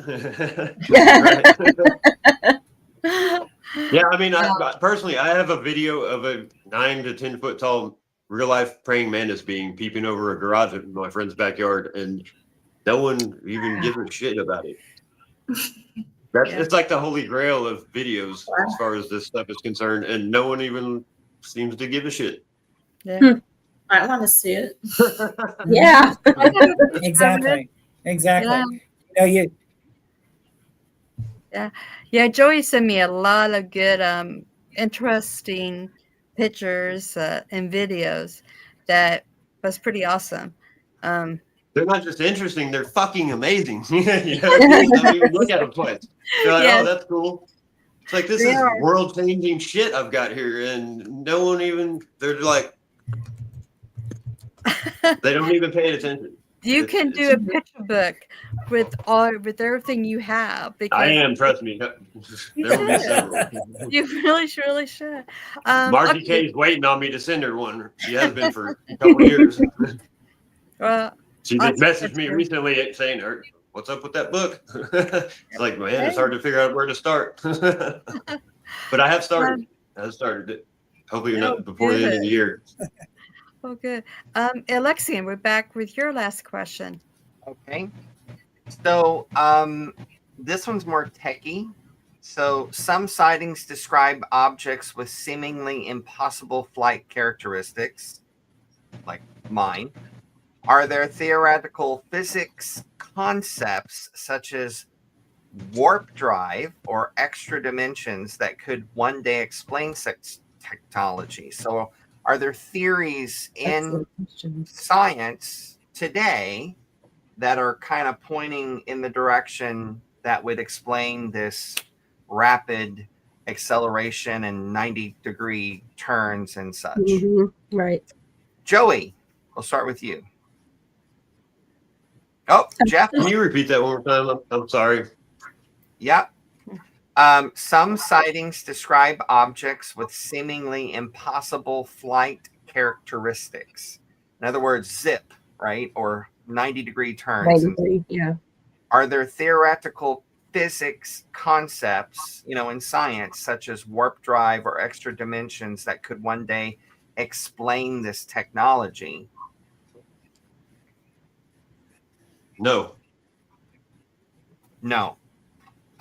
Yeah, I mean, personally, I have a video of a 9 to 10 foot tall real life praying mantis being peeping over a garage in my friend's backyard, and no one even gives a shit about it. It's like the holy grail of videos as far as this stuff is concerned, and no one even seems to give a shit. Yeah. I want to see it. Yeah. Exactly. Yeah, Joey sent me a lot of good, interesting pictures and videos that was pretty awesome. They're not just interesting; they're fucking amazing. Don't even look at them twice. They're like, "Oh, that's cool." It's like this is world-changing shit I've got here, and no one even. They're like, they don't even pay attention. You can do a picture book with everything you have. I am, trust me. There will be several. You really should. Margie K's waiting on me to send her one. She has been for a couple years. Well, she just messaged me recently saying, "What's up with that book?" It's like, man, it's hard to figure out where to start. But I have started. It. Hopefully not before the end of the year. Oh, good. Alexian, we're back with your last question. Okay. So this one's more techie. So some sightings describe objects with seemingly impossible flight characteristics, like mine. Are there theoretical physics concepts such as warp drive or extra dimensions that could one day explain such technology? So are there theories in science today that are kind of pointing in the direction that would explain this rapid acceleration and 90-degree turns and such? Right. Joey, we'll start with you. Oh, Jeff. Can you repeat that one more time? I'm sorry. Yep. Some sightings describe objects with seemingly impossible flight characteristics. In other words, zip, right? Or 90-degree turns. 90-degree, yeah. Are there theoretical physics concepts, in science, such as warp drive or extra dimensions that could one day explain this technology? No.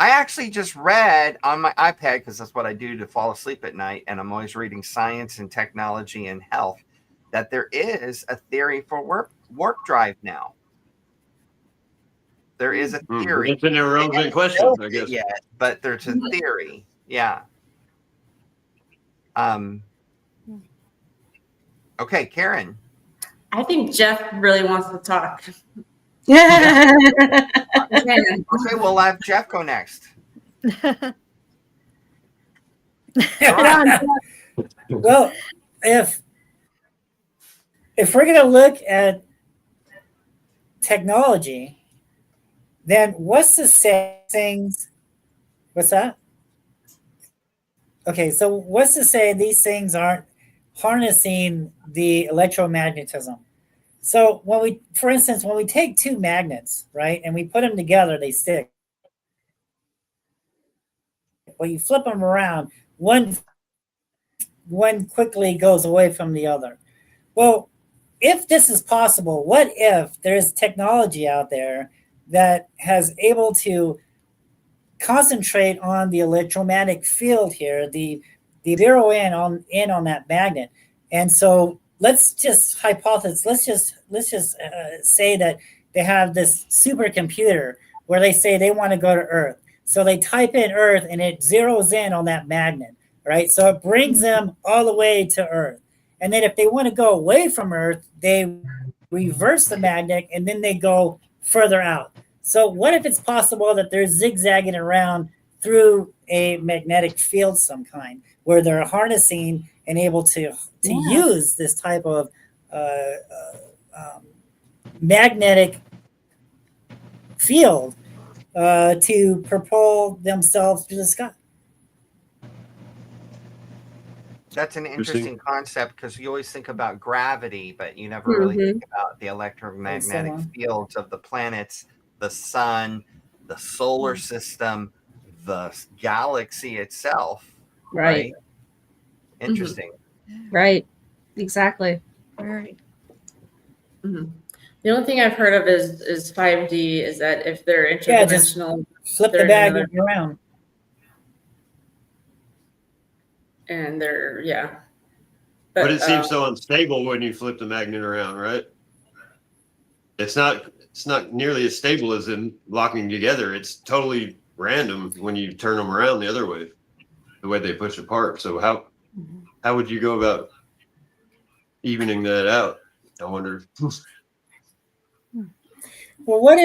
I actually just read on my iPad, because that's what I do to fall asleep at night, and I'm always reading science and technology and health, that there is a theory for warp drive now. There is a theory. It's an irrelevant question, I guess. Yeah, but there's a theory. Yeah. Okay, Karen. I think Jeff really wants to talk. Okay, we'll have Jeff go next. Well, if we're going to look at technology, then what's to say things? What's that? Okay, so what's to say these things aren't harnessing the electromagnetism? So for instance, when we take two magnets, right, and we put them together, they stick. When you flip them around, one quickly goes away from the other. Well, if this is possible, what if there's technology out there that has able to concentrate on the electromagnetic field here, the zero in on that magnet, and so let's just hypothesize. Let's just say that they have this supercomputer where they say they want to go to Earth, so they type in Earth and it zeroes in on that magnet, right? So it brings them all the way to Earth, and then if they want to go away from Earth, they reverse the magnet and then they go further out. So what if it's possible that they're zigzagging around through a magnetic field some kind where they're harnessing and able to use this type of magnetic field to propel themselves through the sky? That's an interesting concept because you always think about gravity, but you never really think about the electromagnetic fields of the planets, the sun, the solar system, the galaxy itself. Right. Interesting. Right. Exactly. Right. The only thing I've heard of is 5D, is that if they're interdimensional, flip the magnet around. And they're, But it seems so unstable when you flip the magnet around, right? It's not nearly as stable as in locking together. It's totally random when you turn them around the other way, the way they push apart. So how would you go about evening that out? I wonder. Well, what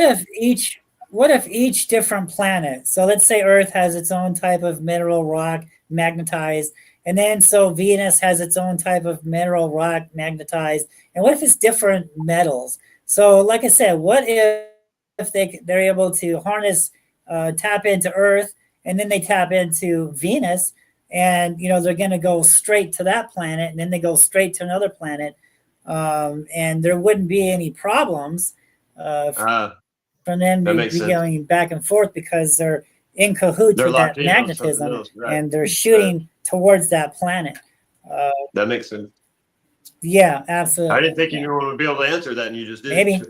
if each different planet, so let's say Earth has its own type of mineral rock magnetized, and then so Venus has its own type of mineral rock magnetized, and what if it's different metals? So like I said, what if they're able to harness tap into Earth, and then they tap into Venus, and they're going to go straight to that planet, and then they go straight to another planet, and there wouldn't be any problems from them going back and forth because they're in cahoots with that magnetism, and they're shooting towards that planet. That makes sense. Yeah, absolutely. I didn't think you would be able to answer that, and you just did. Maybe.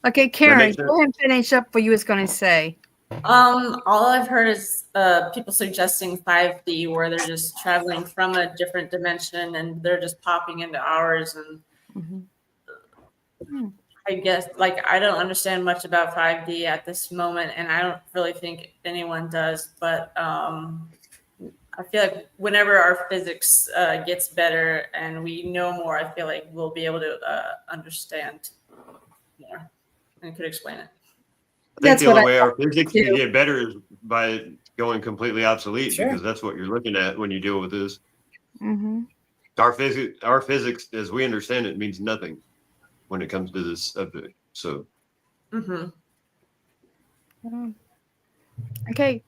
Okay, Karen, go ahead and finish up what you was going to say. All I've heard is people suggesting 5D, where they're just traveling from a different dimension and they're just popping into ours. And I guess, I don't understand much about 5D at this moment, and I don't really think anyone does. But I feel like whenever our physics gets better and we know more, I feel like we'll be able to understand more and could explain it. I think the only way our physics can get better is by going completely obsolete, because that's what you're looking at when you deal with this. Our physics, as we understand it, means nothing when it comes to this subject. So, okay,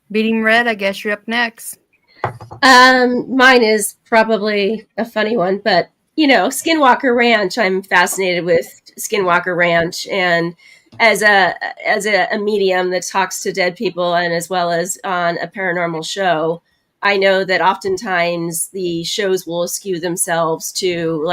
Beating Red, I guess you're up next. Mine is probably a funny one, but Skinwalker Ranch. I'm fascinated with Skinwalker Ranch, and as a medium that talks to dead people, and as well as on a paranormal show, I know that oftentimes the shows will skew themselves to,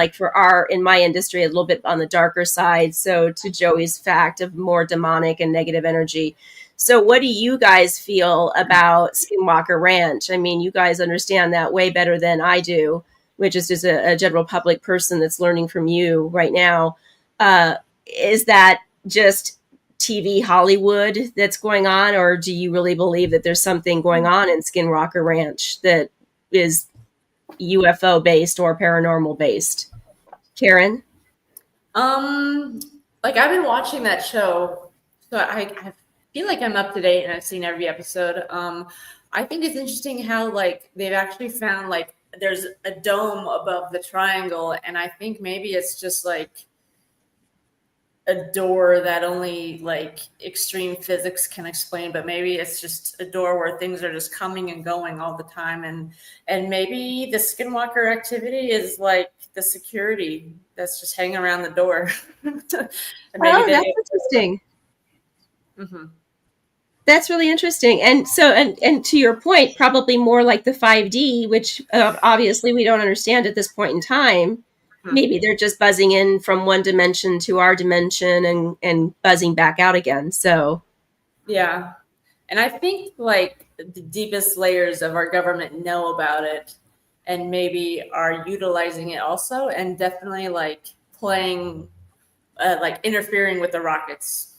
in my industry, a little bit on the darker side. So to Joey's fact of more demonic and negative energy. So what do you guys feel about Skinwalker Ranch? I mean, you guys understand that way better than I do, which is just a general public person that's learning from you right now. Is that just TV Hollywood that's going on, or do you really believe that there's something going on in Skinwalker Ranch that is UFO based or paranormal based? Karen? I've been watching that show, so I feel like I'm up to date and I've seen every episode. I think it's interesting how they've actually found there's a dome above the triangle, and I think maybe it's just a door that only like extreme physics can explain, but maybe it's just a door where things are just coming and going all the time, and maybe the skinwalker activity is like the security that's just hanging around the door. And maybe Oh, that's interesting. Mhm. That's really interesting. And so, and to your point, probably more like the 5D, which obviously we don't understand at this point in time. Maybe they're just buzzing in from one dimension to our dimension and buzzing back out again. So, yeah. And I think like the deepest layers of our government know about it and maybe are utilizing it also, and definitely like playing, like interfering with the rockets.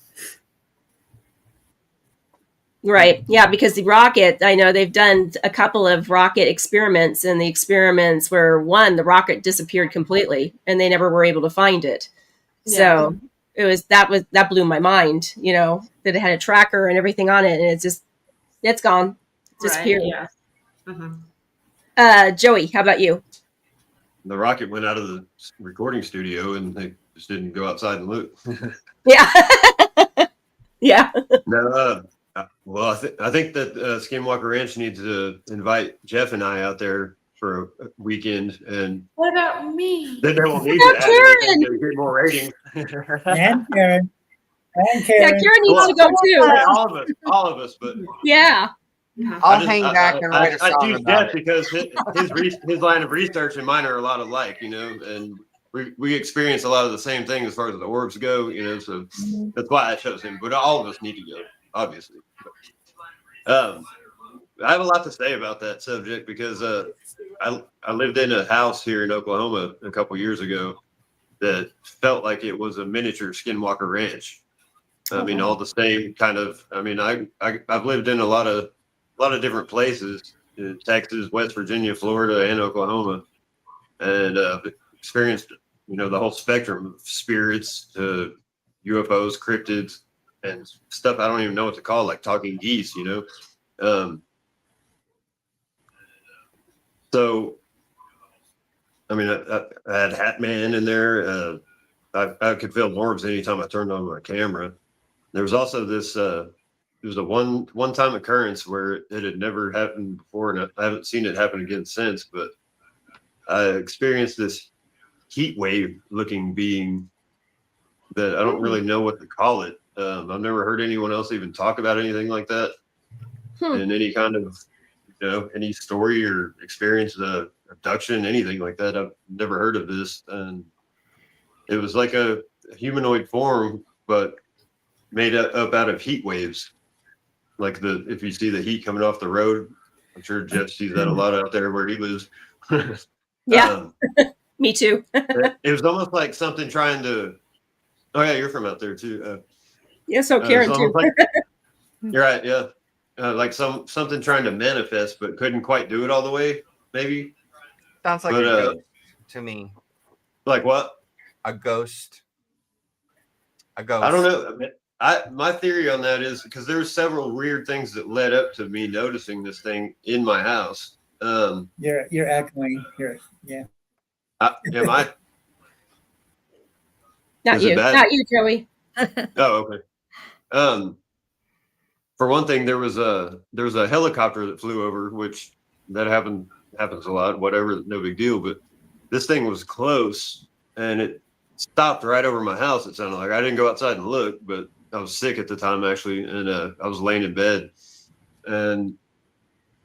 right. Yeah, because the rocket, I know they've done a couple of rocket experiments, and the experiments were one, the rocket disappeared completely and they never were able to find it. So that blew my mind, that it had a tracker and everything on it, and it's gone. It disappeared. Right, yeah. Joey, how about you? The rocket went out of the recording studio and they just didn't go outside and look. Yeah. Yeah. No, well, I think that Skinwalker Ranch needs to invite Jeff and I out there for a weekend, and What about me? then they won't need What to about have anything Karen? to get more ratings. And Karen. And Yeah, Karen. Karen needs to go too. all of us, but Yeah. I'll hang back and write a I song choose about Jeff it. because his line of research and mine are a lot alike, and we experience a lot of the same thing as far as the orbs go, so that's why I chose him. But all of us need to go, obviously. I have a lot to say about that subject because I lived in a house here in Oklahoma a couple years ago that felt like it was a miniature Skinwalker Ranch. I mean, all the same kind of. I mean, I've lived in a lot of different places in Texas, West Virginia, Florida, and Oklahoma, and experienced the whole spectrum of spirits to UFOs, cryptids, and stuff I don't even know what to call, like talking geese. So, I mean, I had Hat Man in there. I could film orbs anytime I turned on my camera. There was also this. It was a one-time occurrence where it had never happened before, and I haven't seen it happen again since. But I experienced this heat wave-looking being that I don't really know what to call it. I've never heard anyone else even talk about anything like that in any kind of any story or experience, abduction, anything like that. I've never heard of this, and it was like a humanoid form, but made up out of heat waves. Like if you see the heat coming off the road, I'm sure Jeff sees that a lot out there where he lives. Yeah. Me too. It was almost like something trying to. Oh yeah, you're from out there too. Yeah, so Karen too. You're right. Yeah, like something trying to manifest, but couldn't quite do it all the way. Maybe. Sounds like a ghost to me. Like what? A ghost. A ghost. I don't know. My theory on that is because there were several weird things that led up to me noticing this thing in my house. You're echoing. Yeah. Am I? Not you, Joey. Oh, okay. For one thing, there was a helicopter that flew over, which that happens a lot. Whatever, no big deal. But this thing was close, and it stopped right over my house. It sounded like I didn't go outside and look, but I was sick at the time actually, and I was laying in bed, and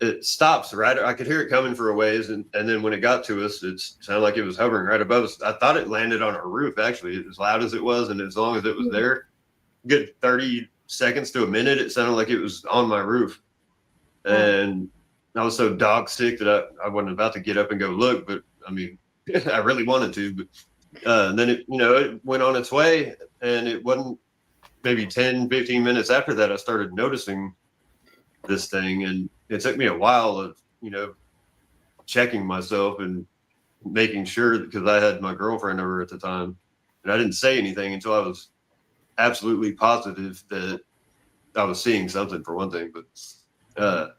it stops right. I could hear it coming for a ways, and then when it got to us, it sounded like it was hovering right above us. I thought it landed on our roof actually, as loud as it was, and as long as it was there, good 30 seconds to a minute, it sounded like it was on my roof, and I was so dog sick that I wasn't about to get up and go look, but I mean, I really wanted to, but then it went on its way, and it wasn't. Maybe 10, 15 minutes after that, I started noticing this thing, and it took me a while of, checking myself and making sure, because I had my girlfriend over at the time, and I didn't say anything until I was absolutely positive that I was seeing something, for one thing. But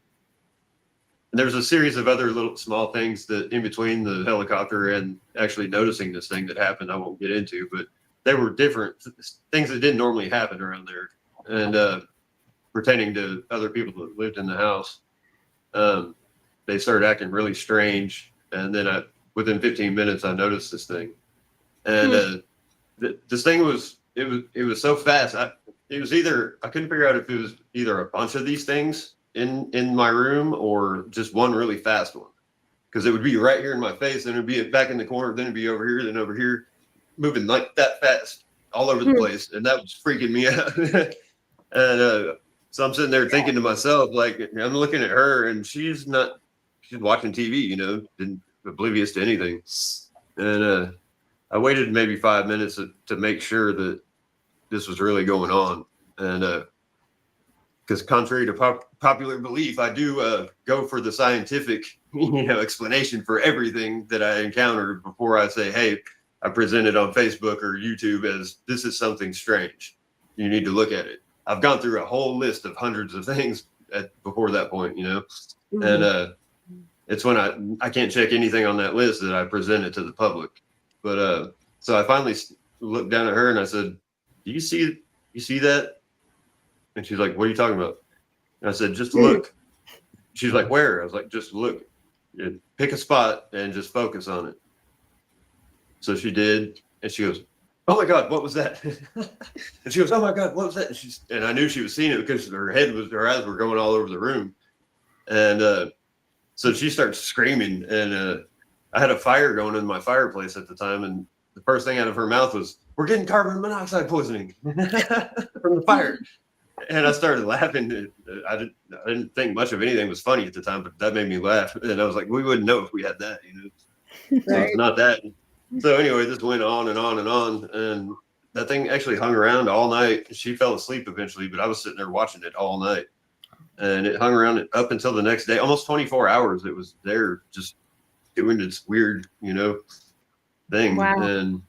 there's a series of other little small things that in between the helicopter and actually noticing this thing that happened, I won't get into, but they were different things that didn't normally happen around there, and pertaining to other people that lived in the house. They started acting really strange, and then within 15 minutes, I noticed this thing, and this thing was so fast. It was either I couldn't figure out if it was either a bunch of these things in my room or just one really fast one, because it would be right here in my face, then it'd be back in the corner, then it'd be over here, then over here, moving like that fast all over the place, and that was freaking me out. And so I'm sitting there thinking to myself, like, I'm looking at her, and she's watching TV, oblivious to anything. And I waited maybe 5 minutes to make sure that this was really going on. And because contrary to popular belief, I do go for the scientific, explanation for everything that I encounter before I say, hey, I present it on Facebook or YouTube as this is something strange. You need to look at it. I've gone through a whole list of hundreds of things before that point, mm-hmm. And it's when I can't check anything on that list that I present it to the public. But so I finally looked down at her and I said, do you see that? And she's like, what are you talking about? And I said, just look. She's like, where? I was like, just look. Pick a spot and just focus on it. So she did, and she goes, oh my God, what was that? And she goes, oh my God, what was that? And I knew she was seeing it because her eyes were going all over the room. And so she starts screaming, and I had a fire going in my fireplace at the time, and the first thing out of her mouth was, we're getting carbon monoxide poisoning from the fire. And I started laughing. I didn't think much of anything was funny at the time, but that made me laugh. And I was like, we wouldn't know if we had that, So it's not that. So anyway, this went on and on and on. And that thing actually hung around all night. She fell asleep eventually, but I was sitting there watching it all night. And it hung around up until the next day, almost 24 hours. It was there just doing its weird, thing. Wow.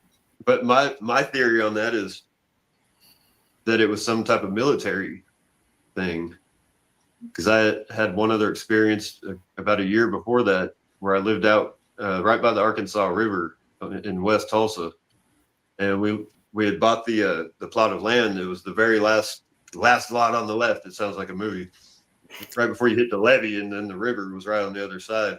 But my theory on that is that it was some type of military thing. Because I had one other experience about a year before that where I lived out right by the Arkansas River in West Tulsa. And we had bought the plot of land. It was the very last lot on the left. It sounds like a movie. Right before you hit the levee, and then the river was right on the other side.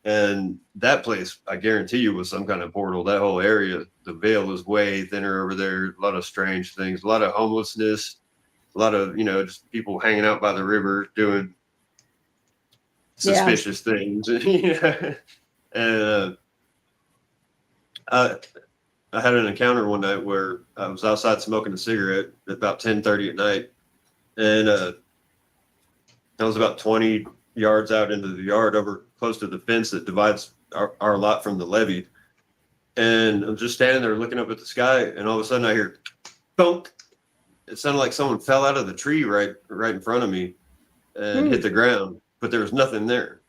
And that place, I guarantee you, was some kind of portal. That whole area, the veil was way thinner over there. A lot of strange things, a lot of homelessness, a lot of, just people hanging out by the river doing suspicious things. And I had an encounter one night where I was outside smoking a cigarette at about 10:30 at night. And I was about 20 yards out into the yard over close to the fence that divides our lot from the levee. And I'm just standing there looking up at the sky, and all of a sudden I hear thunk. It sounded like someone fell out of the tree right in front of me and hit the ground, but there was nothing there.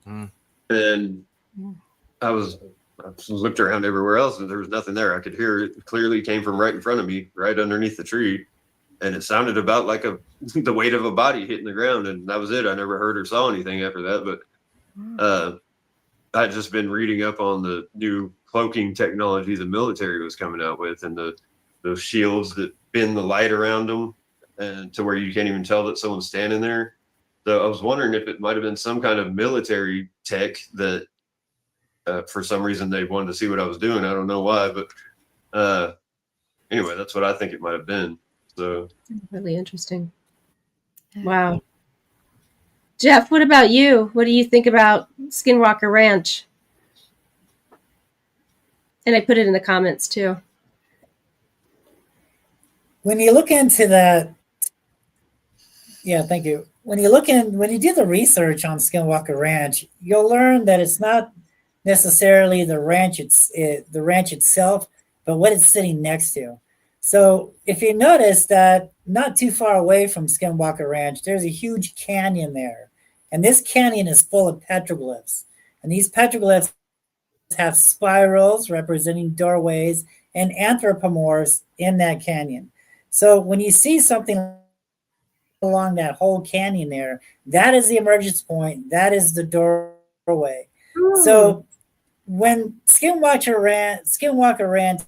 And I looked around everywhere else, and there was nothing there. I could hear it clearly came from right in front of me, right underneath the tree. And it sounded about like the weight of a body hitting the ground, and that was it. I never heard or saw anything after that. But I'd just been reading up on the new cloaking technology the military was coming out with, and those shields that bend the light around them, and to where you can't even tell that someone's standing there. So I was wondering if it might have been some kind of military tech that, for some reason, they wanted to see what I was doing. I don't know why, but anyway, that's what I think it might have been. So really interesting. Wow. Jeff, what about you? What do you think about Skinwalker Ranch? And I put it in the comments too. When you look into that, thank you. When you do the research on Skinwalker Ranch, you'll learn that it's not necessarily the ranch itself, but what it's sitting next to. So if you notice that not too far away from Skinwalker Ranch, there's a huge canyon there. And this canyon is full of petroglyphs. And these petroglyphs have spirals representing doorways and anthropomorphs in that canyon. So when you see something along that whole canyon there, that is the emergence point. That is the doorway. So when Skinwalker Ranch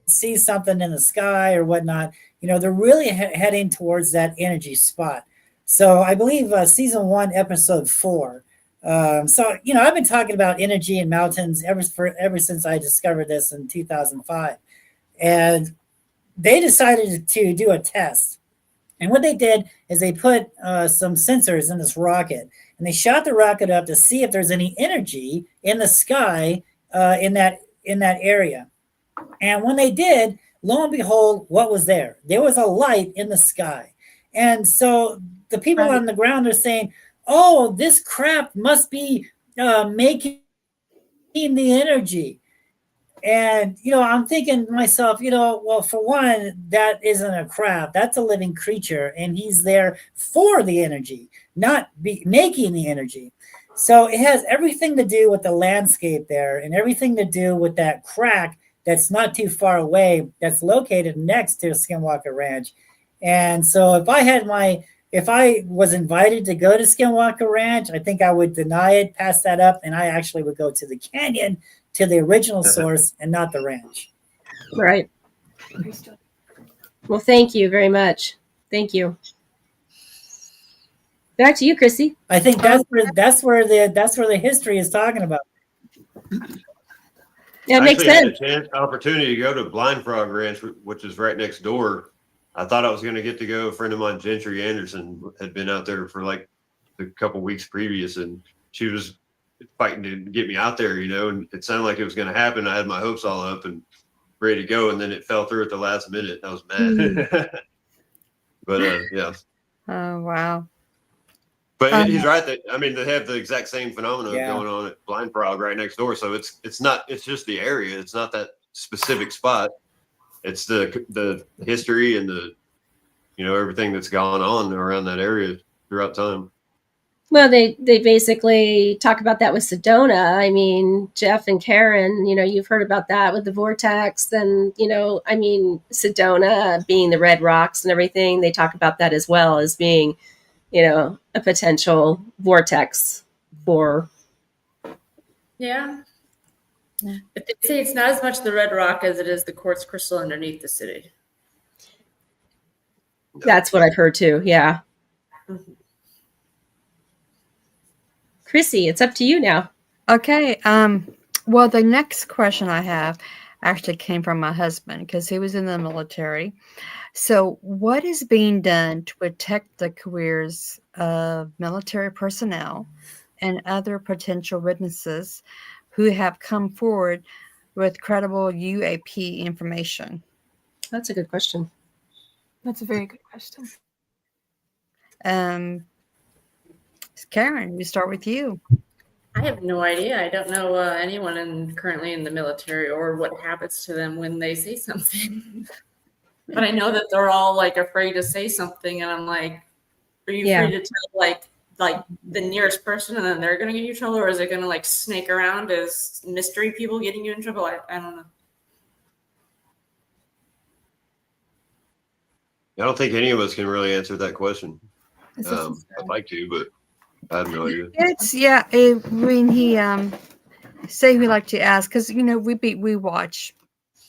see something in the sky or whatnot, they're really heading towards that energy spot. So I believe season 1, episode 4. So I've been talking about energy and mountains ever since I discovered this in 2005, and they decided to do a test. And what they did is they put some sensors in this rocket, and they shot the rocket up to see if there's any energy in the sky in that area. And when they did, lo and behold, what was there? There was a light in the sky. And so the people on the ground are saying, "Oh, this craft must be making the energy." And I'm thinking to myself, well, for one, that isn't a craft, that's a living creature, and he's there for the energy, not making the energy. So it has everything to do with the landscape there, and everything to do with that crack that's not too far away, that's located next to Skinwalker Ranch. And so if I was invited to go to Skinwalker Ranch, I think I would deny it, pass that up, and I actually would go to the canyon, to the original source, and not the ranch. Right. Well, thank you very much. Thank you. Back to you, Chrissy. I think that's where the history is talking about. Yeah, it makes sense. I had a opportunity to go to Blind Frog Ranch, which is right next door. I thought I was going to get to go. A friend of mine, Gentry Anderson, had been out there for like a couple weeks previous, and she was fighting to get me out there, and it sounded like it was going to happen. I had my hopes all up and ready to go, and then it fell through at the last minute. I was mad. But yeah. Oh, wow. But he's right that they have the exact same phenomenon going on at Blind Frog right next door. So it's just the area. It's not that specific spot. It's the history and the everything that's gone on around that area throughout time. Well, they basically talk about that with Sedona. I mean, Jeff and Karen, you've heard about that with the vortex, and Sedona being the red rocks and everything. They talk about that as well as being, a potential vortex for. Yeah. But they say it's not as much the red rock as it is the quartz crystal underneath the city. That's what I've heard too. Yeah. Mm-hmm. Chrissy, it's up to you now. Okay. Well, the next question I have actually came from my husband because he was in the military. So what is being done to protect the careers of military personnel and other potential witnesses who have come forward with credible UAP information? That's a good question. That's a very good question. Karen, we start with you. I have no idea. I don't know anyone currently in the military or what happens to them when they say something. But I know that they're all like afraid to say something, and I'm like, are you free to tell like the nearest person, and then they're going to get you in trouble, or is it going to like snake around as mystery people getting you in trouble? I don't know. I don't think any of us can really answer that question. I'd like to, but I have no idea. When he say we like to ask, because we watch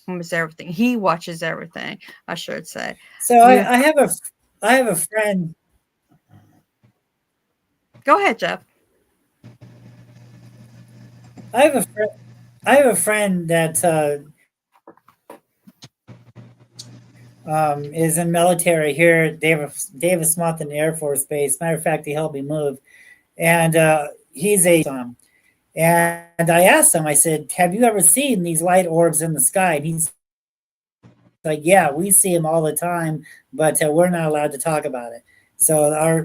almost everything. He watches everything, I should say. So I have a friend. Go ahead, Jeff. I have a friend that is in military here at Davis Monthan Air Force Base. Matter of fact, he helped me move, and he's and I asked him. I said, "Have you ever seen these light orbs in the sky?" And he's like, "Yeah, we see them all the time, but we're not allowed to talk about it." So our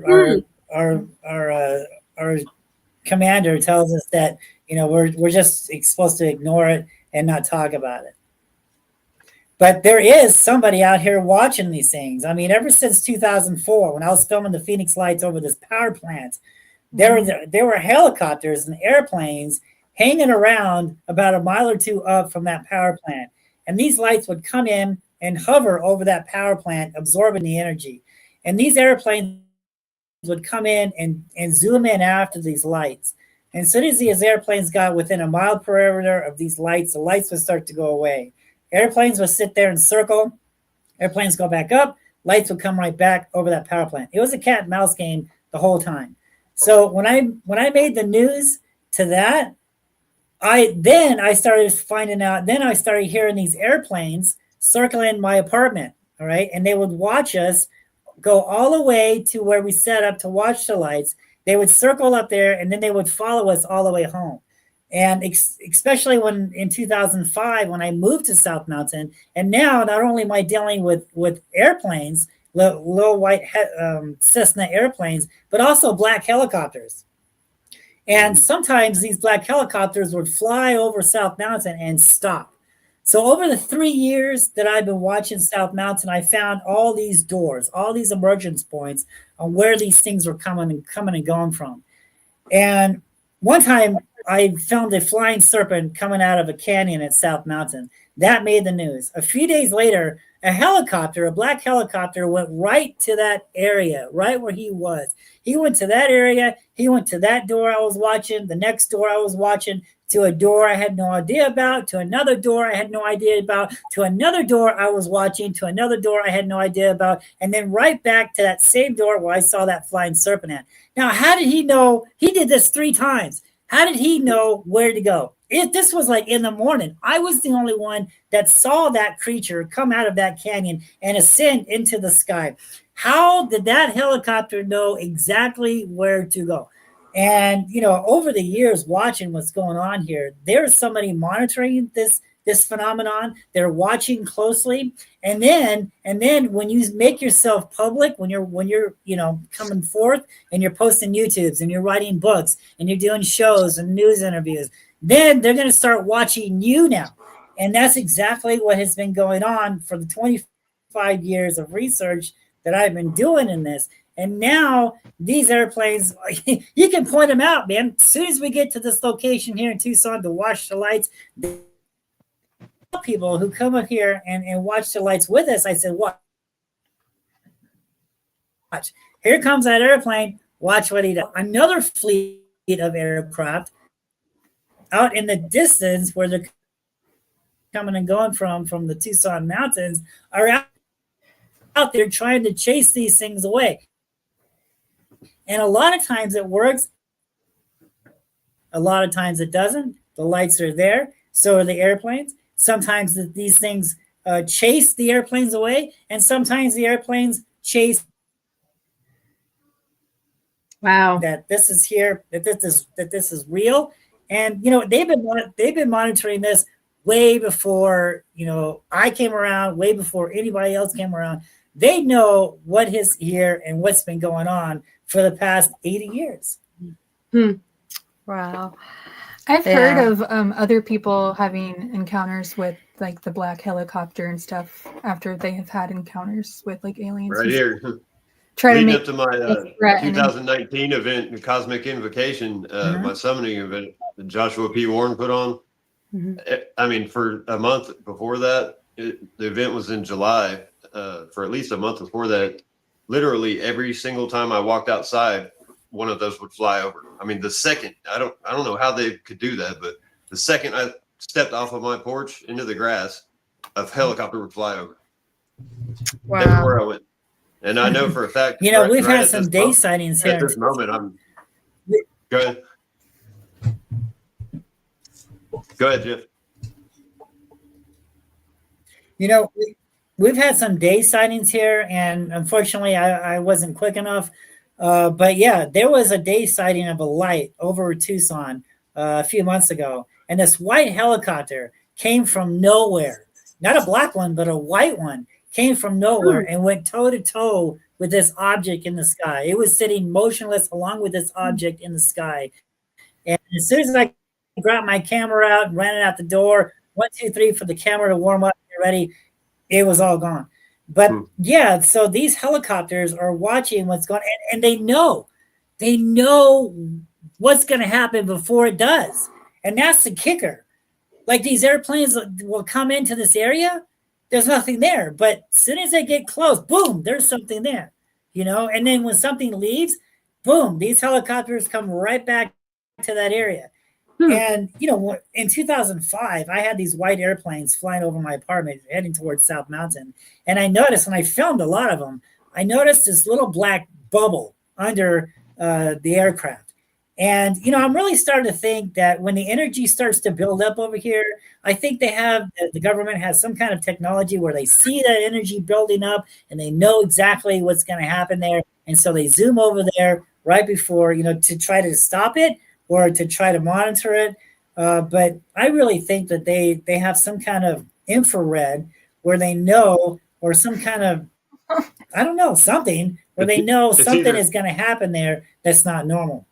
commander tells us that we're just supposed to ignore it and not talk about it. But there is somebody out here watching these things. I mean, ever since 2004, when I was filming the Phoenix Lights over this power plant, there were helicopters and airplanes hanging around about a mile or two up from that power plant. And these lights would come in and hover over that power plant, absorbing the energy. And these airplanes would come in and zoom in after these lights. And as soon as these airplanes got within a mile perimeter of these lights, the lights would start to go away. Airplanes would sit there and circle. Airplanes go back up. Lights would come right back over that power plant. It was a cat and mouse game the whole time. So when I made the news to that, I started finding out. Then I started hearing these airplanes circling my apartment. All right, and they would watch us go all the way to where we set up to watch the lights. They would circle up there, and then they would follow us all the way home. And especially when in 2005, when I moved to South Mountain, and now not only am I dealing with airplanes, little white Cessna airplanes, but also black helicopters. And sometimes these black helicopters would fly over South Mountain and stop. So over the 3 years that I've been watching South Mountain, I found all these doors, all these emergence points on where these things were coming and going from. And one time I found a flying serpent coming out of a canyon at South Mountain. That made the news. A few days later, a black helicopter, went right to that area, right where he was. He went to that area. He went to that door I was watching, the next door I was watching, to a door I had no idea about, to another door I had no idea about, to another door I was watching, to another door I had no idea about, and then right back to that same door where I saw that flying serpent at. Now, how did he know? He did this 3 times. How did he know where to go? This was like in the morning. I was the only one that saw that creature come out of that canyon and ascend into the sky. How did that helicopter know exactly where to go? And, over the years watching what's going on here, there's somebody monitoring this phenomenon. They're watching closely. And then when you make yourself public, when you're coming forth and you're posting YouTubes and you're writing books and you're doing shows and news interviews, then they're going to start watching you now. And that's exactly what has been going on for the 25 years of research that I've been doing in this. And now these airplanes, you can point them out, man. As soon as we get to this location here in Tucson to watch the lights, people who come up here and watch the lights with us, I said, watch. Here comes that airplane. Watch what he does. Another fleet of aircraft out in the distance where they're coming and going from the Tucson mountains are out there trying to chase these things away. And a lot of times it works. A lot of times it doesn't. The lights are there. So are the airplanes. Sometimes these things chase the airplanes away, and sometimes the airplanes chase. Wow. That this is here. That this is real. And they've been monitoring this way before I came around. Way before anybody else came around. They know what is here and what's been going on for the past 80 years. Wow. I've heard of other people having encounters with like the black helicopter and stuff after they have had encounters with like aliens. Right here. Try to Leading make up to my 2019 event, the Cosmic Invocation, my summoning event that Joshua P. Warren put on. I mean, for a month before that, the event was in July. For at least a month before that, literally every single time I walked outside, one of those would fly over. I mean, the second, I don't know how they could do that, but the second I stepped off of my porch into the grass, a helicopter would fly over. Wow. Everywhere I went. And I know for a fact, we've had some day sightings here. At this moment, go ahead. Go ahead, Jeff. We've had some day sightings here, and unfortunately, I wasn't quick enough. But yeah, there was a day sighting of a light over Tucson a few months ago, and this white helicopter came from nowhere. Not a black one, but a white one came from nowhere and went toe to toe with this object in the sky. It was sitting motionless along with this object in the sky. And as soon as I grabbed my camera out and ran it out the door, 1, 2, 3 for the camera to warm up, get ready, it was all gone. But yeah, so these helicopters are watching what's going on, and they know what's going to happen before it does. And that's the kicker. Like these airplanes will come into this area, there's nothing there. But as soon as they get close, boom, there's something there, and then when something leaves, boom, these helicopters come right back to that area. And in 2005, I had these white airplanes flying over my apartment heading towards South Mountain, and I noticed, and I filmed a lot of them, I noticed this little black bubble under the aircraft. And I'm really starting to think that when the energy starts to build up over here, I think the government has some kind of technology where they see that energy building up and they know exactly what's going to happen there, and so they zoom over there right before to try to stop it or to try to monitor it. But I really think that they have some kind of infrared where they know, or some kind of, I don't know, something where they know something is going to happen there that's not normal.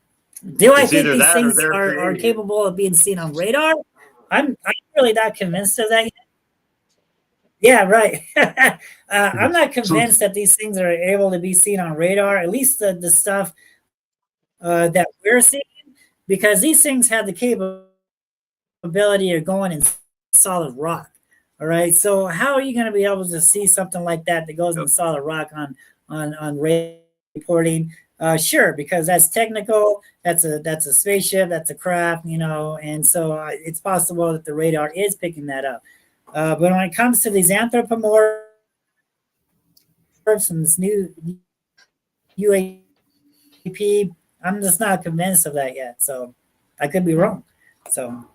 Do I think these things are capable of being seen on radar? I'm really not convinced of that yet. Yeah, right. I'm not convinced that these things are able to be seen on radar, at least the stuff that we're seeing, because these things have the capability of going in solid rock. All right. So how are you going to be able to see something like that goes in solid rock on radar reporting? Sure, because that's technical. That's a spaceship. That's a craft, and so it's possible that the radar is picking that up. But when it comes to these anthropomorphs and this new UAP, I'm just not convinced of that yet. So I could be wrong. So.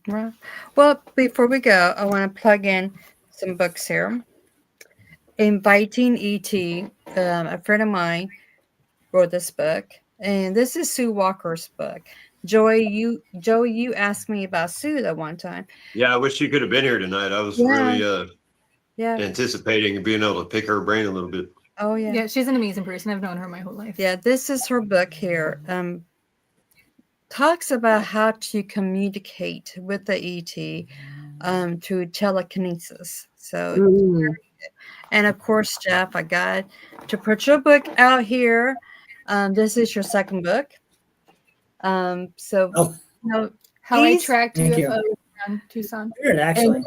Right. Well, before we go, I want to plug in some books here. Inviting E.T., a friend of mine wrote this book, and this is Sue Walker's book. Joey, you asked me about Sue that one time. Yeah, I wish you could have been here tonight. I was really anticipating being able to pick her brain a little bit. Oh, yeah. Yeah, she's an amazing person. I've known her my whole life. Yeah, this is her book here. Talks about how to communicate with the ET through telekinesis. So, and of course, Jeff, I got to put your book out here. This is your second book. How I tracked UFOs around Tucson. Weird, actually.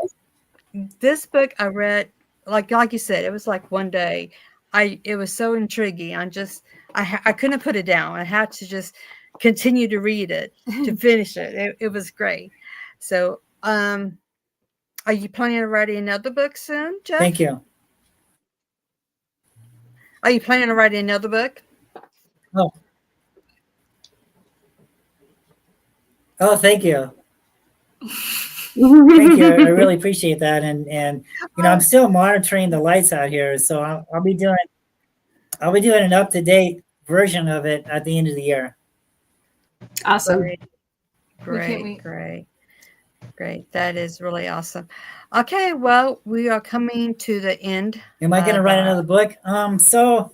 This book I read, like you said, it was like one day. It was so intriguing. I couldn't put it down. I had to just continue to read it to finish it. It was great. So, are you planning on writing another book soon, Jeff? Thank you. Are you planning on writing another book? Oh, thank you. Thank you. I really appreciate that. And I'm still monitoring the lights out here, so I'll be doing an up-to-date version of it at the end of the year. Awesome. Great. That is really awesome. Okay, well, we are coming to the end. Am I going to write another book? So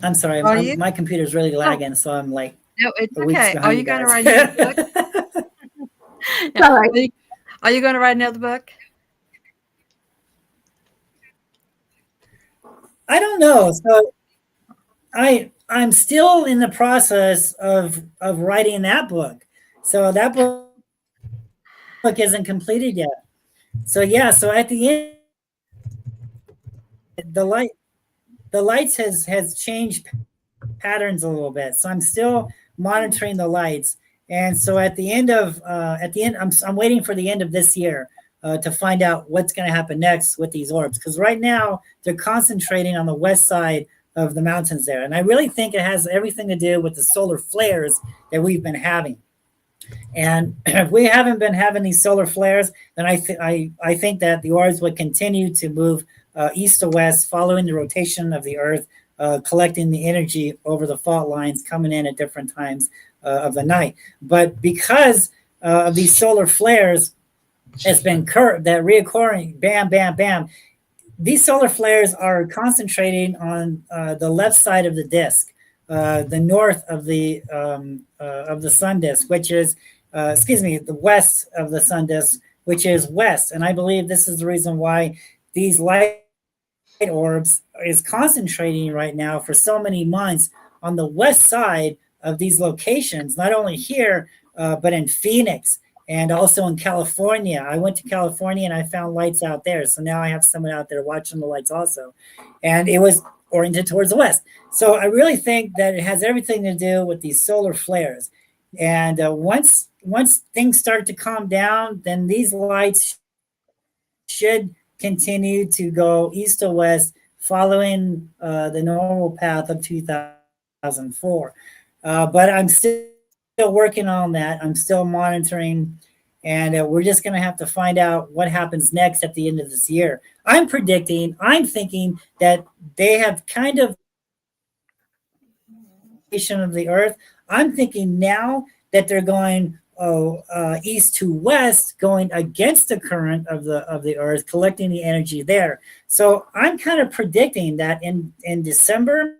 I'm sorry, my computer's really lagging, so I'm like. No, it's okay. Are you going to write another book? All right. Are you going to write another book? I don't know. So I'm still in the process of writing that book. So that book isn't completed yet. So so at the end, the lights has changed patterns a little bit. So I'm still monitoring the lights. And so at the end, I'm waiting for the end of this year to find out what's going to happen next with these orbs. Because right now they're concentrating on the west side of the mountains there. And I really think it has everything to do with the solar flares that we've been having. And if we haven't been having these solar flares, then I think that the orbs would continue to move east to west, following the rotation of the Earth, collecting the energy over the fault lines, coming in at different times of the night. But because of these solar flares, it's been that reoccurring, bam, bam, bam. These solar flares are concentrating on the left side of the disk, the north of the sun disk, which is, the west of the sun disk, which is west. And I believe this is the reason why these light orbs is concentrating right now for so many months on the west side of these locations, not only here, but in Phoenix and also in California. I went to California and I found lights out there. So now I have someone out there watching the lights also. And it was oriented towards the west. So I really think that it has everything to do with these solar flares. And once things start to calm down, then these lights should continue to go east to west, following the normal path of 2004. But I'm still working on that. I'm still monitoring, and we're just going to have to find out what happens next at the end of this year. I'm thinking that they have kind of of the earth. I'm thinking now that they're going east to west, going against the current of the earth, collecting the energy there. So I'm kind of predicting that in December,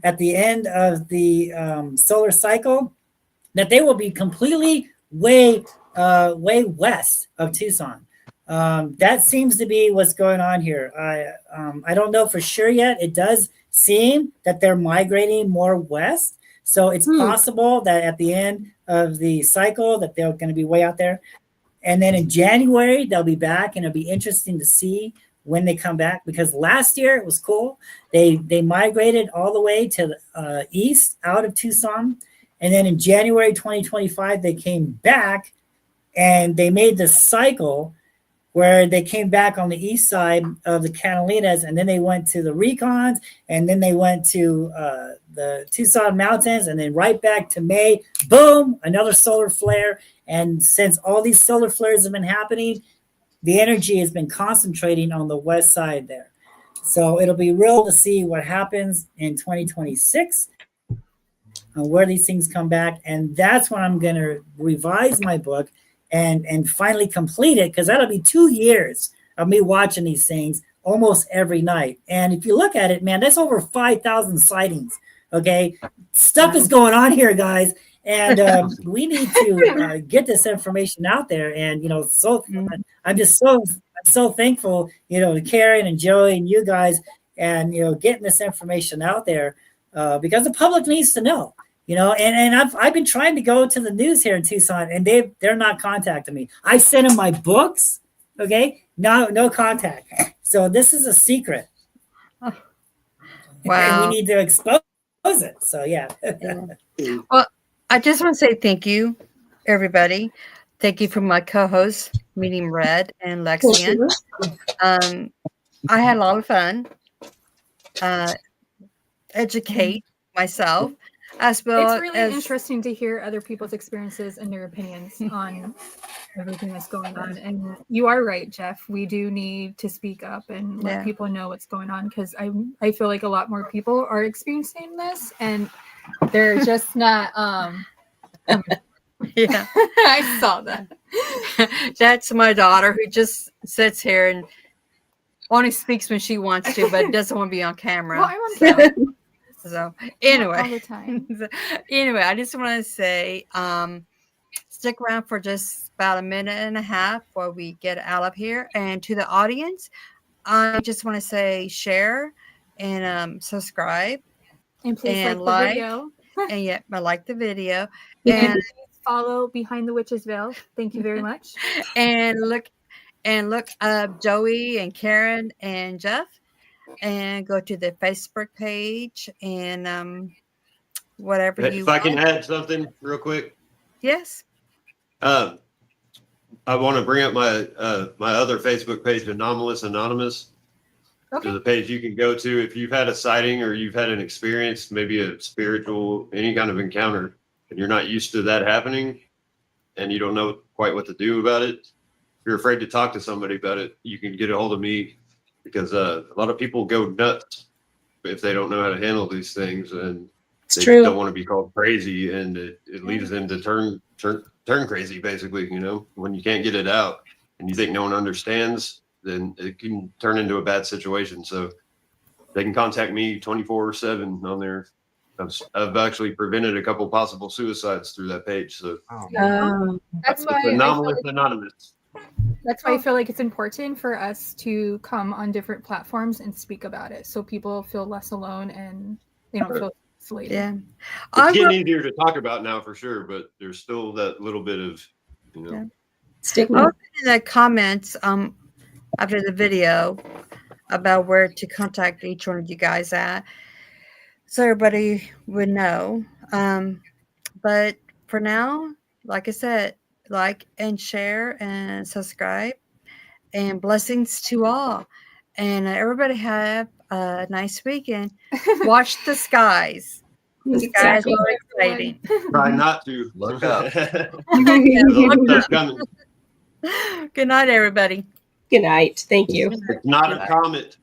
at the end of the solar cycle, that they will be completely way west of Tucson. That seems to be what's going on here. I don't know for sure yet. It does seem that they're migrating more west. So it's possible that at the end of the cycle that they're going to be way out there. And then in January, they'll be back, and it'll be interesting to see when they come back, because last year it was cool. They migrated all the way to the east out of Tucson. And then in January 2025, they came back and they made the cycle where they came back on the east side of the Catalinas, and then they went to the Recons, and then they went to the Tucson Mountains, and then right back to May. Boom, another solar flare. And since all these solar flares have been happening, the energy has been concentrating on the west side there. So it'll be real to see what happens in 2026 and where these things come back. And that's when I'm going to revise my book and finally complete it, because that'll be 2 years of me watching these things almost every night. And if you look at it, man, that's over 5,000 sightings. Okay, stuff is going on here, guys, and we need to get this information out there. And so I'm so thankful, to Karen and Joey and you guys, and getting this information out there because the public needs to know. And I've been trying to go to the news here in Tucson, and they're not contacting me. I sent them my books, okay? No contact. So this is a secret. Wow. And we need to expose it. So yeah. Well, I just want to say thank you, everybody. Thank you for my co-hosts, Medium Red and Alexian. I had a lot of fun. Educate myself. As well, it's really interesting to hear other people's experiences and their opinions on everything that's going on. And you are right, Jeff. We do need to speak up and let people know what's going on, because I feel like a lot more people are experiencing this, and they're just not. Yeah, I saw that. That's my daughter, who just sits here and only speaks when she wants to, but doesn't want to be on camera. Well, I'm on camera. So anyway, all the time. Anyway, I just want to say, stick around for just about a minute and a half while we get out of here. And to the audience, I just want to say share and subscribe, and please and like the video. And like the video, and follow Behind the Witch's Veil. Thank you very much. and look up Joey and Karen and Jeff. And go to the Facebook page and whatever you. If I can add something real quick. Yes. I want to bring up my my other Facebook page, Anomalous Anonymous. Okay. There's a page you can go to if you've had a sighting or you've had an experience, maybe a spiritual, any kind of encounter, and you're not used to that happening, and you don't know quite what to do about it. If you're afraid to talk to somebody about it, you can get a hold of me. Because a lot of people go nuts if they don't know how to handle these things, and they don't want to be called crazy, and it leads them to turn crazy, basically. When you can't get it out and you think no one understands, then it can turn into a bad situation. So they can contact me 24/7 on there. I've actually prevented a couple possible suicides through that page. So that's why Anomalous Anonymous. That's why I feel like it's important for us to come on different platforms and speak about it, so people feel less alone and they don't feel isolated. Yeah, it's getting easier to talk about now for sure, but there's still that little bit of stigma. In the comments after the video, about where to contact each one of you guys at, so everybody would know. But for now, like I said, like and share and subscribe, and blessings to all. And everybody have a nice weekend. Watch the skies. The skies Exactly. are exciting. Try not to Look up. That's coming. Good night, everybody. Good night. Thank you. It's not a comet.